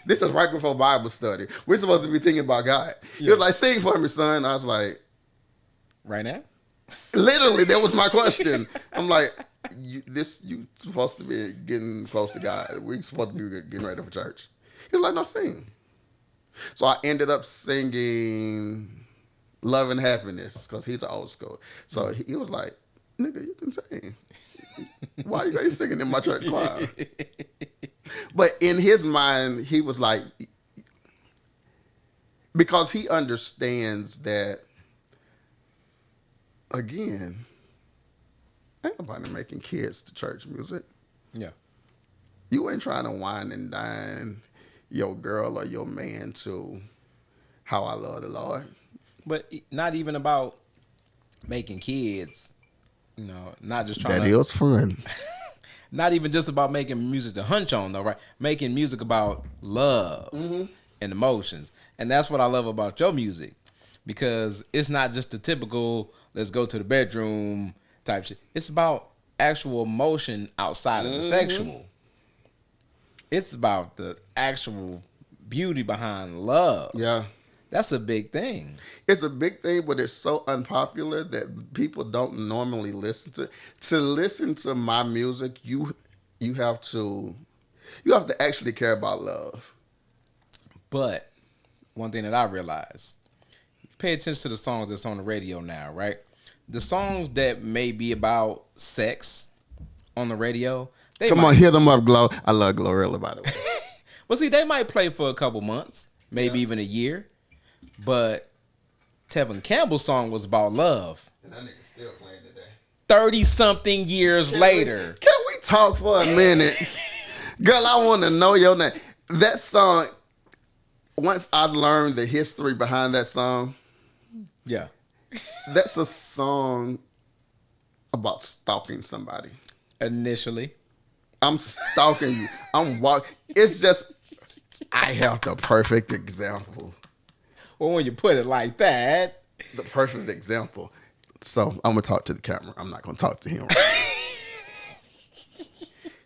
A: This is right before Bible study. We're supposed to be thinking about God. He was like, sing for me, son. I was like,
B: Right now?
A: literally, that was my question. I'm like, you supposed to be getting close to God. We supposed to be getting ready for church. He was like, no, sing. So I ended up singing Love and Happiness because he's old school. So he was like, nigga, you can sing. Why you guys singing in my church choir? But in his mind, he was like, because he understands that, again, ain't nobody making kids to church music.
B: Yeah.
A: You ain't trying to wine and dine your girl or your man to How I Love the Lord.
B: But not even about making kids, not just trying
A: That
B: to.
A: is fun.
B: Not even just about making music to hunch on, though, right? Making music about love and emotions. And that's what I love about your music. Because it's not just the typical, let's go to the bedroom type shit. It's about actual emotion outside of the sexual. It's about the actual beauty behind love.
A: Yeah.
B: That's a big thing.
A: It's a big thing, but it's so unpopular that people don't normally listen to. To listen to my music, you have to actually care about love.
B: But one thing that I realize, pay attention to the songs that's on the radio now, right? The songs that may be about sex on the radio,
A: Come on, hit them up, Glow. I love Glorilla, by the way.
B: Well, see, they might play for a couple months, maybe even a year. But Tevin Campbell's song was about love.
A: And that nigga still playing today.
B: 30-something years later.
A: Can we talk for a minute? Girl, I want to know your name. That song, once I learned the history behind that song,
B: Yeah.
A: that's a song about stalking somebody.
B: Initially.
A: I'm stalking you. I'm walking. It's just, I have the perfect example.
B: Well, when you put it like that.
A: The perfect example. So I'm going to talk to the camera. I'm not going to talk to him.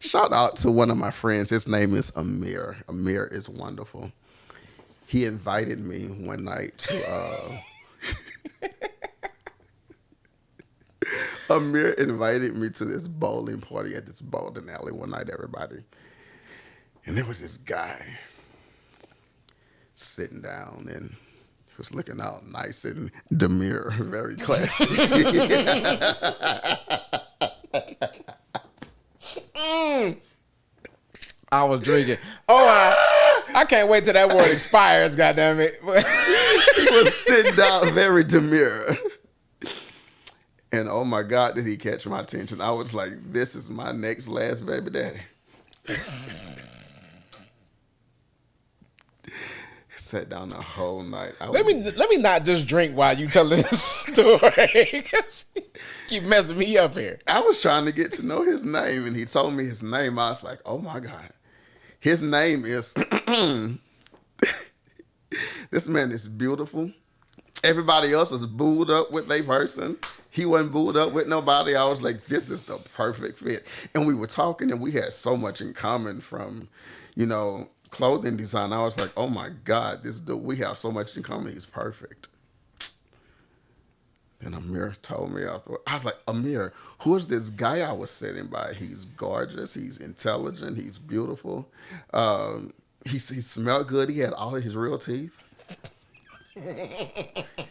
A: Shout out to one of my friends. His name is Amir. Amir is wonderful. He invited me one night to... Amir invited me to this bowling party at this bowling alley one night, everybody. And there was this guy sitting down and he was looking out nice and demure, very classy.
B: I was drinking. Oh, I can't wait till that word expires, goddammit.
A: He was sitting down very demure. And oh my God, did he catch my attention. I was like, this is my next last baby daddy. Sat down the whole night.
B: Let me not just drink while you telling this story. Keep messing me up here.
A: I was trying to get to know his name, and he told me his name. I was like, oh my God. His name is, this man is beautiful. Everybody else was booed up with their person. He wasn't booed up with nobody. I was like, this is the perfect fit. And we were talking, and we had so much in common from, clothing design. I was like, oh my God, this dude, we have so much in common. He's perfect. And Amir told me afterward. I was like, Amir, who is this guy I was sitting by? He's gorgeous. He's intelligent. He's beautiful. He smelled good. He had all of his real teeth.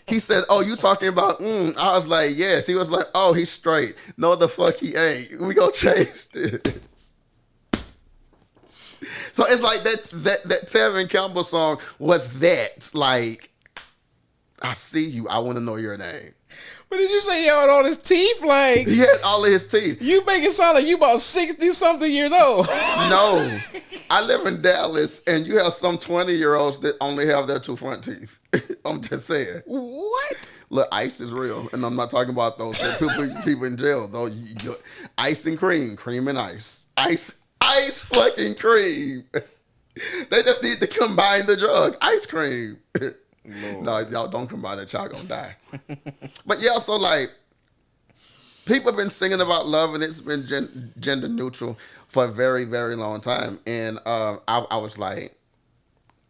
A: He said, "Oh, you talking about?" I was like, "Yes." He was like, "Oh, he's straight." No, the fuck he ain't. We gonna change this. So it's like that Tevin Campbell song was that like, I see you. I want to know your name.
B: But did you say he had all his teeth? Like,
A: He had all of his teeth.
B: you make it sound like you about 60 something years old.
A: No, I live in Dallas, and you have some 20-year-olds that only have their two front teeth. I'm just saying.
B: What?
A: Look, ice is real, and I'm not talking about those people in jail. Though, ice and cream, cream and ice fucking cream. They just need to combine the drug, ice cream. No, y'all don't combine it, y'all gonna die. But yeah, so like, people have been singing about love, and it's been gender neutral for a very, very long time. And I was like,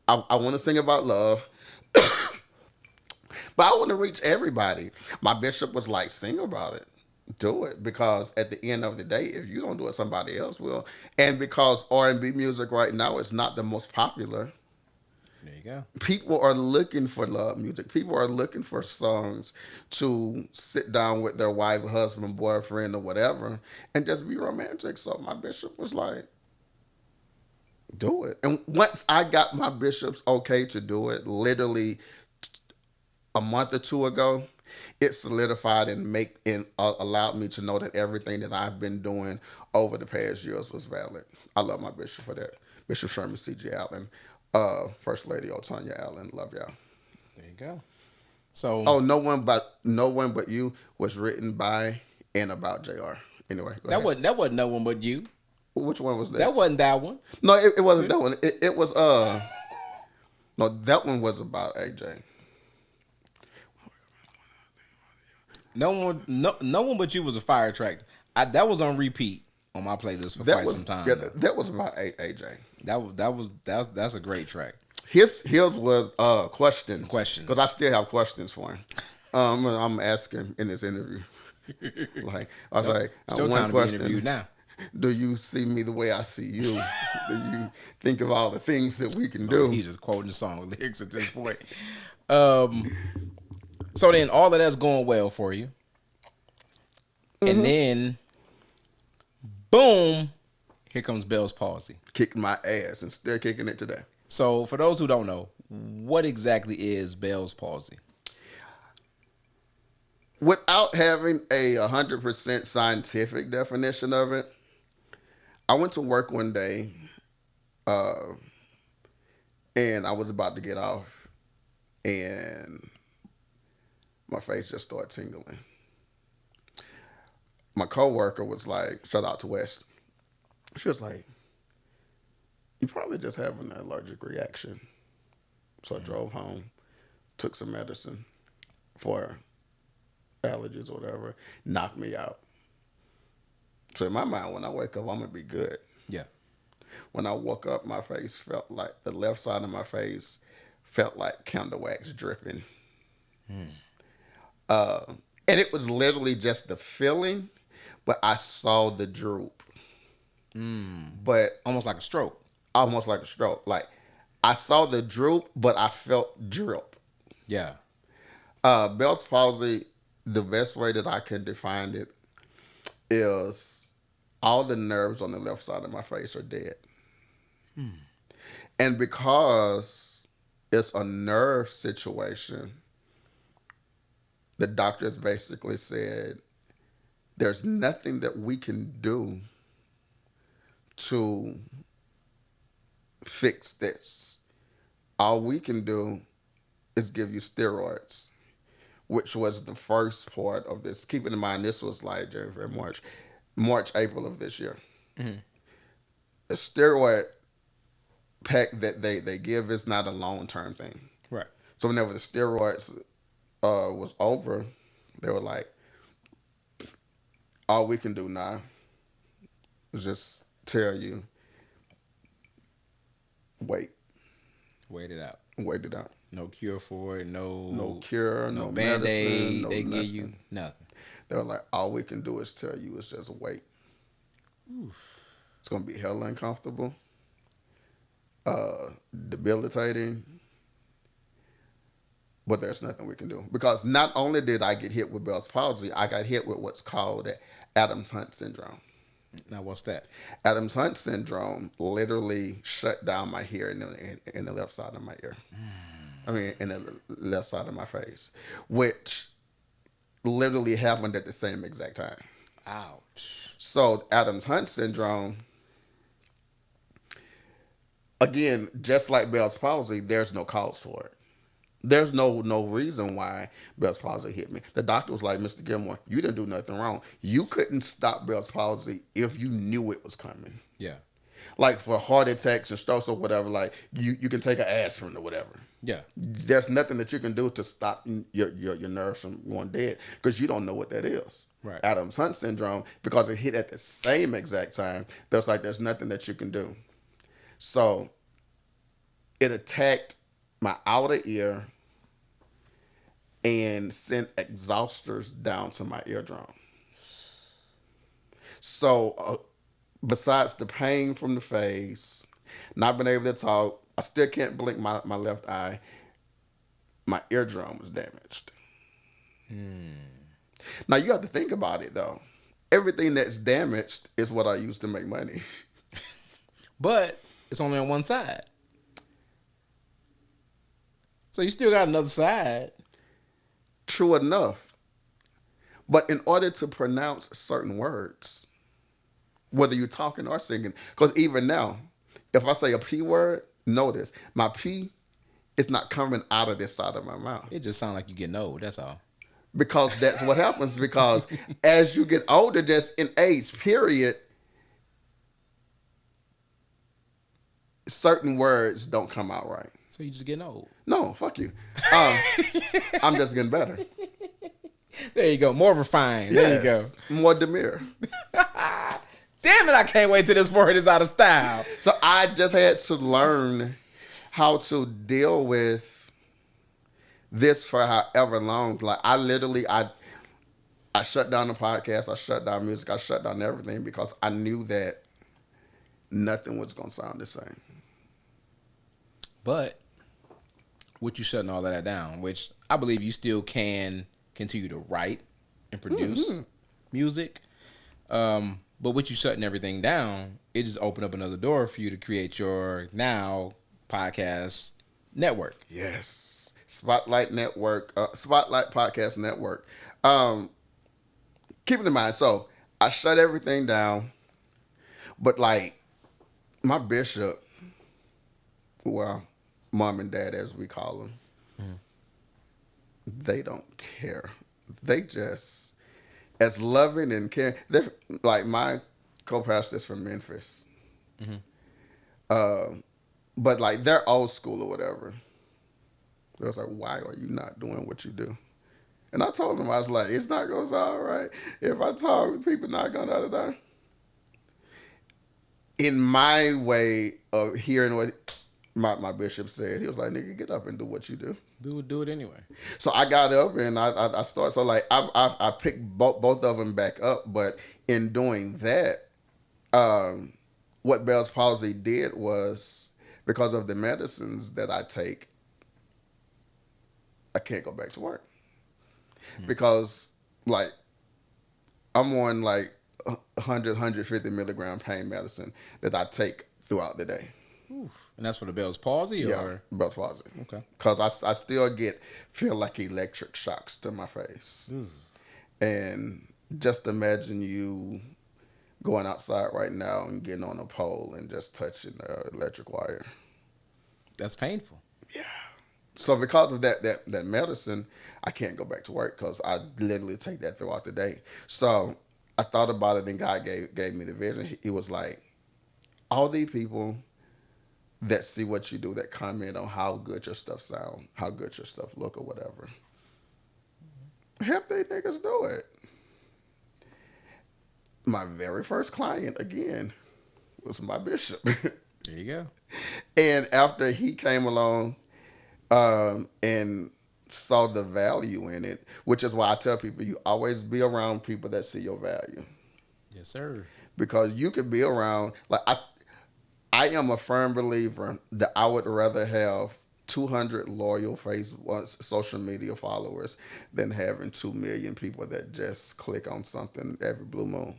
A: I want to sing about love, but I want to reach everybody. My bishop was like, sing about it. Do it, because at the end of the day, if you don't do it, somebody else will. And because R&B music right now is not the most popular,
B: There you go.
A: people are looking for love music. People are looking for songs to sit down with their wife, husband, boyfriend, or whatever, and just be romantic. So my bishop was like, do it. And once I got my bishop's okay to do it, literally a month or two ago, it solidified and allowed me to know that everything that I've been doing over the past years was valid. I love my bishop for that. Bishop Sherman C.G. Allen, First Lady Otonya Allen, love y'all.
B: There you go. So,
A: Oh, no one but you was written by and about Jr. Anyway, go ahead.
B: that wasn't no one but you.
A: Which one was that?
B: That wasn't that one.
A: No, it wasn't that one. It was no, that one was about AJ.
B: No one but you was a fire track. That was on repeat on my playlist for quite some time.
A: Yeah, that was about AJ.
B: That's a great track.
A: His was questions.
B: Questions.
A: Because I still have questions for him. I'm asking in this interview. Like I was like,
B: It's your
A: one
B: time
A: question.
B: to be interviewed now.
A: Do you see me the way I see you? Do you think of all the things that we can do?
B: He's just quoting the song lyrics at this point. So then all of that's going well for you. And then boom, here comes Bell's palsy.
A: Kicked my ass and still kicking it today.
B: So for those who don't know, what exactly is Bell's palsy?
A: Without having a 100% scientific definition of it, I went to work one day, and I was about to get off, and my face just started tingling. My coworker was like, shout out to West. She was like, you probably just have an allergic reaction. So I drove home, took some medicine for allergies or whatever, knocked me out. So in my mind, when I wake up, I'm gonna be good.
B: Yeah.
A: When I woke up, my face felt like the left side of my face felt like candle wax dripping. And it was literally just the feeling, but I saw the droop. But
B: Almost like a stroke.
A: almost like a stroke. Like I saw the droop, but I felt drip.
B: Yeah.
A: Bell's palsy, the best way that I can define it is all the nerves on the left side of my face are dead. And because it's a nerve situation, the doctors basically said there's nothing that we can do to fix this. All we can do is give you steroids, which was the first part of this. Keeping in mind, this was like January, March, April of this year. The steroid pack that they give is not a long-term thing.
B: Right.
A: So whenever the steroids was over, they were like, all we can do now is just tell you, wait.
B: Wait it out.
A: Wait it out.
B: No cure for it.
A: No
B: No,
A: cure,
B: no
A: no
B: band
A: medicine,
B: aid.
A: no
B: They give you
A: nothing.
B: nothing.
A: They were like, all we can do is tell you is just wait. It's gonna be hella uncomfortable, debilitating, but there's nothing we can do. Because not only did I get hit with Bell's palsy, I got hit with what's called Adams Hunt syndrome.
B: Now what's that?
A: Adams Hunt syndrome literally shut down my hearing in the left side of my ear. I mean, in the left side of my face, which literally happened at the same exact time.
B: Ouch.
A: So Adams Hunt syndrome, again, just like Bell's palsy, there's no cause for it. There's no reason why Bell's palsy hit me. The doctor was like, Mr. Gilmore, you didn't do nothing wrong. You couldn't stop Bell's palsy if you knew it was coming.
B: Yeah.
A: Like for heart attacks and strokes or whatever, like you can take an aspirin or whatever.
B: Yeah.
A: There's nothing that you can do to stop your nerves from going dead because you don't know what that is.
B: Right.
A: Adams Hunt syndrome, because it hit at the same exact time, there's nothing that you can do. So it attacked my outer ear and sent exhausters down to my eardrum. So besides the pain from the face, not being able to talk, I still can't blink my left eye. My eardrum was damaged. Now you have to think about it though. Everything that's damaged is what I use to make money.
B: But it's only on one side. So you still got another side.
A: True enough. But in order to pronounce certain words, whether you're talking or singing, because even now, if I say a P word, notice my P is not coming out of this side of my mouth.
B: It just sounds like you're getting old. That's all.
A: Because that's what happens. Because as you get older, just in age, period, certain words don't come out right.
B: So you just getting old.
A: No, fuck you. I'm just getting better.
B: There you go. More refined. There you go.
A: More demure.
B: Damn it, I can't wait till this word is out of style.
A: So I just had to learn how to deal with this for however long. Like I shut down the podcast, I shut down music, I shut down everything because I knew that nothing was gonna sound the same.
B: But with you shutting all of that down, which I believe you still can continue to write and produce music. But with you shutting everything down, it just opened up another door for you to create your now podcast network.
A: Yes. Spotlight Network, Spotlight Podcast Network. Keep it in mind, so I shut everything down, but like my bishop, well, mom and dad as we call them, they don't care. They just, as loving and caring, they're like my co-pastor is from Memphis. But like they're old school or whatever. They was like, why are you not doing what you do? And I told them, I was like, it's not going to sound right. If I talk, people not going to In my way of hearing what my bishop said, he was like, nigga, get up and do what you do.
B: Do it anyway.
A: So I got up and I started. So like I picked both of them back up, but in doing that, what Bell's palsy did was because of the medicines that I take, I can't go back to work because like I'm on like 150 milligram pain medicine that I take throughout the day.
B: Oof. And that's for the Bell's palsy,
A: Yeah, Bell's palsy.
B: Okay.
A: Because I still feel like electric shocks to my face. And just imagine you going outside right now and getting on a pole and just touching the electric wire.
B: That's painful.
A: Yeah. So because of that medicine, I can't go back to work because I literally take that throughout the day. So I thought about it and God gave me the vision. He was like, all these people that see what you do, that comment on how good your stuff sound, how good your stuff look or whatever, help they niggas do it. My very first client, again, was my bishop.
B: There you go.
A: And after he came along and saw the value in it, which is why I tell people you always be around people that see your value.
B: Yes, sir.
A: Because you could be around, like, I am a firm believer that I would rather have 200 loyal Facebook social media followers than having 2 million people that just click on something every blue moon.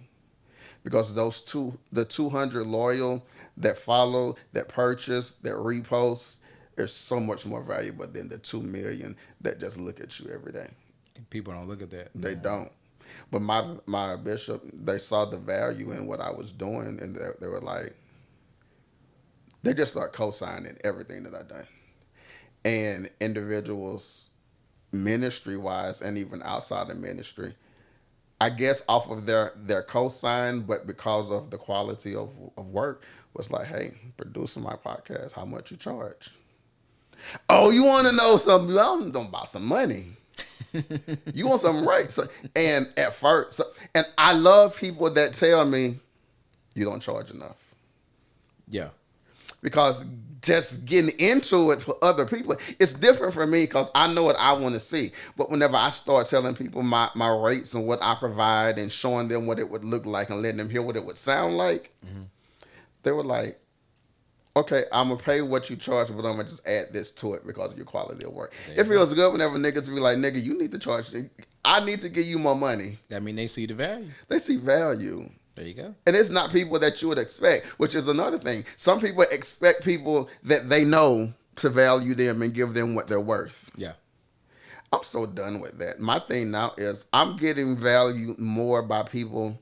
A: Because the 200 loyal that follow, that purchase, that repost, is so much more valuable than the 2 million that just look at you every day.
B: And people don't look at that.
A: They don't. But my bishop, they saw the value in what I was doing, and they were like, they just start co-signing everything that I done. And individuals, ministry-wise, and even outside of ministry, I guess off of their co-sign, but because of the quality of work, was like, hey, producing my podcast, how much you charge? Oh, you want to know something? I'm talking about some money. You want something right? So, and at first, and I love people that tell me you don't charge enough.
B: Yeah.
A: Because just getting into it for other people, it's different for me because I know what I want to see. But whenever I start telling people my rates and what I provide and showing them what it would look like and letting them hear what it would sound like, they were like, okay, I'm going to pay what you charge, but I'm going to just add this to it because of your quality of work. It feels good whenever niggas be like, nigga, you need to charge. I need to give you more money.
B: That mean they see the value.
A: They see value.
B: There you go.
A: And it's not people that you would expect, which is another thing. Some people expect people that they know to value them and give them what they're worth.
B: Yeah.
A: I'm so done with that. My thing now is I'm getting valued more by people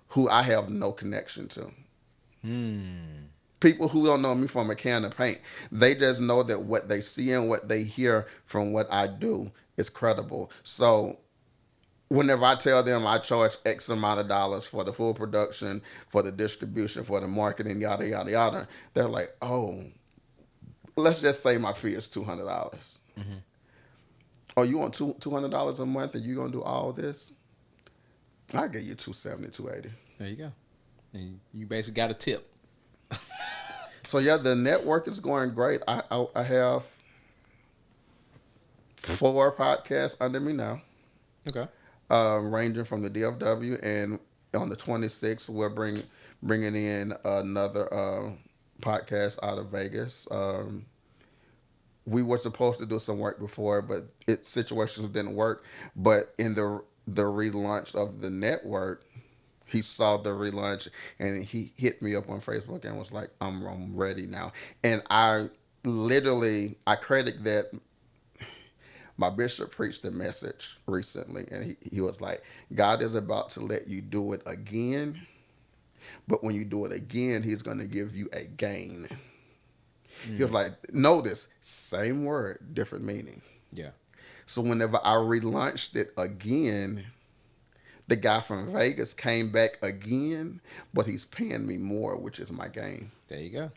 A: who I have no connection to. People who don't know me from a can of paint. They just know that what they see and what they hear from what I do is credible. So whenever I tell them I charge X amount of dollars for the full production, for the distribution, for the marketing, yada, yada, yada, they're like, oh, let's just say my fee is $200. Oh, you want $200 a month and you're going to do all this? I'll give you $270, $280.
B: There you go. And you basically got a tip.
A: So, yeah, the network is going great. I have 4 podcasts under me now.
B: Okay.
A: Ranging from the DFW, and on the 26th we're bringing in another podcast out of Vegas. We were supposed to do some work before, but situations didn't work. But in the relaunch of the network, he saw the relaunch and he hit me up on Facebook and was like, I'm ready now. And I credit that. My bishop preached a message recently, and he was like, God is about to let you do it again, but when you do it again, he's going to give you a gain. He was like, notice, same word, different meaning.
B: Yeah.
A: So whenever I relaunched it again, the guy from Vegas came back again, but he's paying me more, which is my gain.
B: There you go.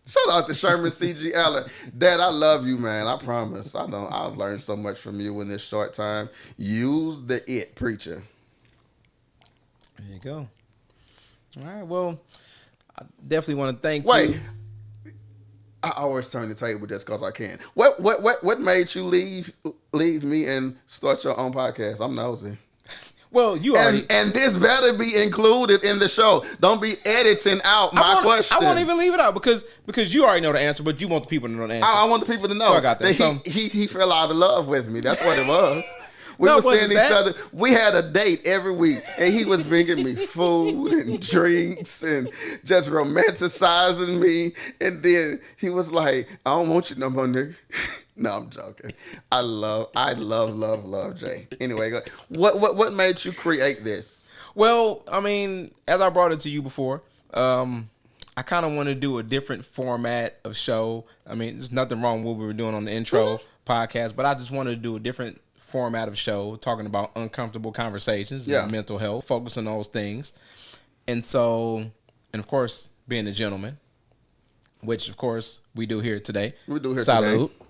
A: Shout out to Sherman C.G. Allen. Dad, I love you, man. I promise. I've learned so much from you in this short time. Use the it, preacher.
B: There you go. All right. Well, I definitely want to thank
A: Wait.
B: you.
A: I always turn the table just because I can. What made you leave me and start your own podcast? I'm nosy.
B: Well, you already...
A: And this better be included in the show. Don't be editing out my question.
B: I won't even leave it out because you already know the answer, but you want the people to know the answer.
A: I want the people to know
B: So I got that.
A: He fell out of love with me. That's what it was. We were seeing each other. We had a date every week, and he was bringing me food and drinks and just romanticizing me. And then he was like, I don't want you no more, nigga. No, I'm joking. I love Jay. Anyway, what made you create this?
B: Well, I mean, as I brought it to you before, I kind of want to do a different format of show. I mean, there's nothing wrong with what we were doing on the intro podcast, but I just wanted to do a different format of show, talking about uncomfortable conversations and mental health, focus on those things. And so, and of course, being a gentleman, which of course we do here today.
A: We do here
B: Salute.
A: today.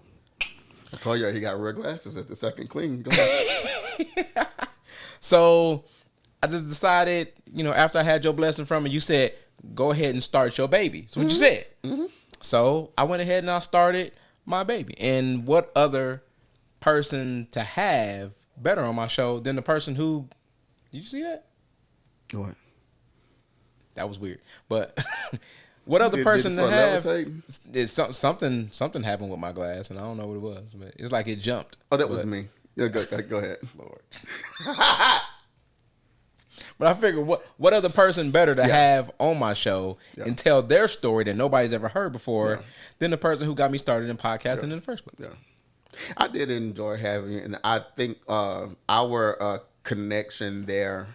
A: I told you he got real glasses at the second clean. Go ahead.
B: So I just decided, after I had your blessing from it, you said, go ahead and start your baby. That's what you said. So I went ahead and I started my baby. And what other person to have better on my show than the person who, did you see that?
A: What?
B: That was weird. But what other
A: Did
B: person
A: it
B: to
A: start
B: have?
A: levitating?
B: It's something happened with my glass, and I don't know what it was, but it's like it jumped.
A: Oh, that was me. Yeah, go ahead.
B: Lord. But I figured, what other person better to have on my show and tell their story that nobody's ever heard before than the person who got me started in podcasting in the first place?
A: Yeah, I did enjoy having it, and I think our connection there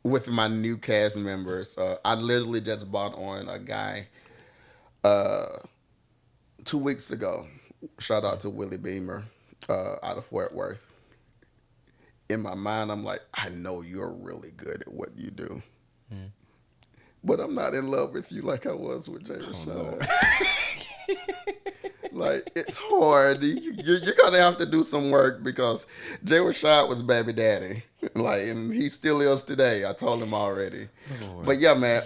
A: with my new cast members, I literally just bought on a guy 2 weeks ago. Shout out to Willie Beamer out of Fort Worth. In my mind, I'm like, I know you're really good at what you do. But I'm not in love with you like I was with Jay Rashad. Like, it's hard. You're going to have to do some work because Jay Rashad was baby daddy. Like, and he still is today. I told him already. Lord. But yeah, man,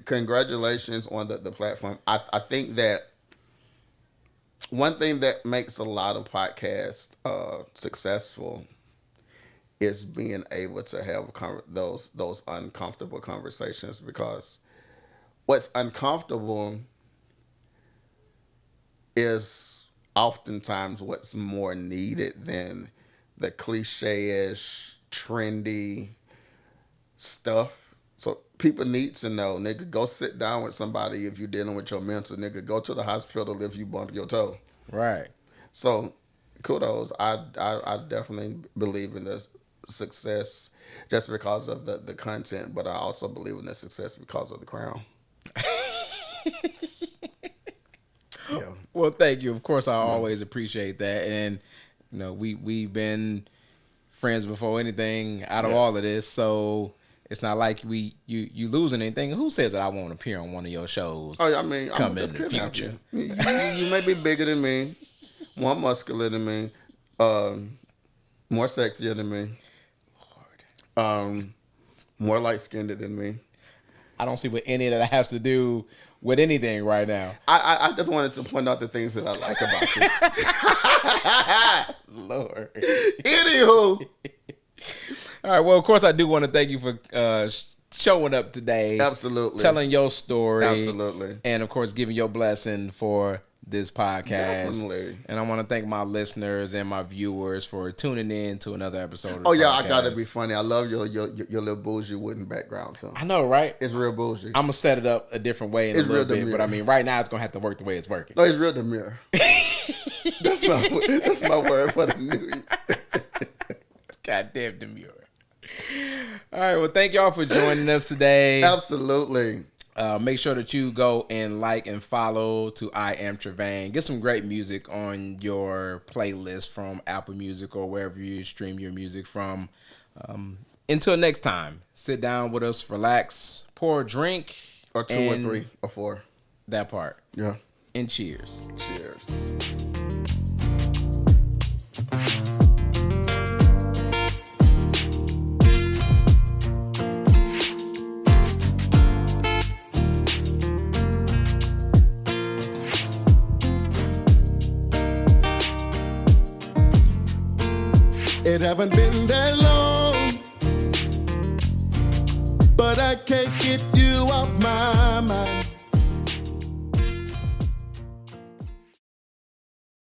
A: congratulations on the platform. I think that one thing that makes a lot of podcasts successful is being able to have those uncomfortable conversations, because what's uncomfortable is oftentimes what's more needed than the cliche-ish, trendy stuff. So people need to know, nigga, go sit down with somebody if you're dealing with your mental. Nigga, go to the hospital if you bump your toe.
B: Right.
A: So kudos. I definitely believe in this success just because of the content, but I also believe in the success because of the crown. Yeah.
B: Well, thank you. Of course, I always appreciate that, and you know, we've been friends before anything out of all of this, so it's not like you losing anything. Who says that I won't appear on one of your shows?
A: Oh, I mean,
B: come in the future.
A: You may be bigger than me, more muscular than me, more sexier than me. More light-skinned than me.
B: I don't see what any of that has to do with anything right now.
A: I just wanted to point out the things that I like about you.
B: Lord.
A: Anywho.
B: All right. Well, of course, I do want to thank you for showing up today.
A: Absolutely.
B: Telling your story.
A: Absolutely.
B: And, of course, giving your blessing for this podcast.
A: Definitely.
B: And I want to thank my listeners and my viewers for tuning in to another episode of the
A: podcast.
B: I
A: gotta be funny. I love your little bougie wooden background too.
B: I know, right?
A: It's real bougie.
B: I'm gonna set it up a different way in a little bit, but I mean, right now it's gonna have to work the way it's working.
A: No, it's real demure. That's my word for the new year.
B: Goddamn demure. All right, well, thank y'all for joining us today.
A: Absolutely.
B: Make sure that you go and like and follow to I Am Trevane. Get some great music on your playlist from Apple Music or wherever you stream your music from. Until next time, sit down with us, relax, pour a drink.
A: Or 2 or 3 or 4.
B: That part.
A: Yeah.
B: And cheers.
A: Cheers.
C: It haven't been that long, but I can't get you off my mind.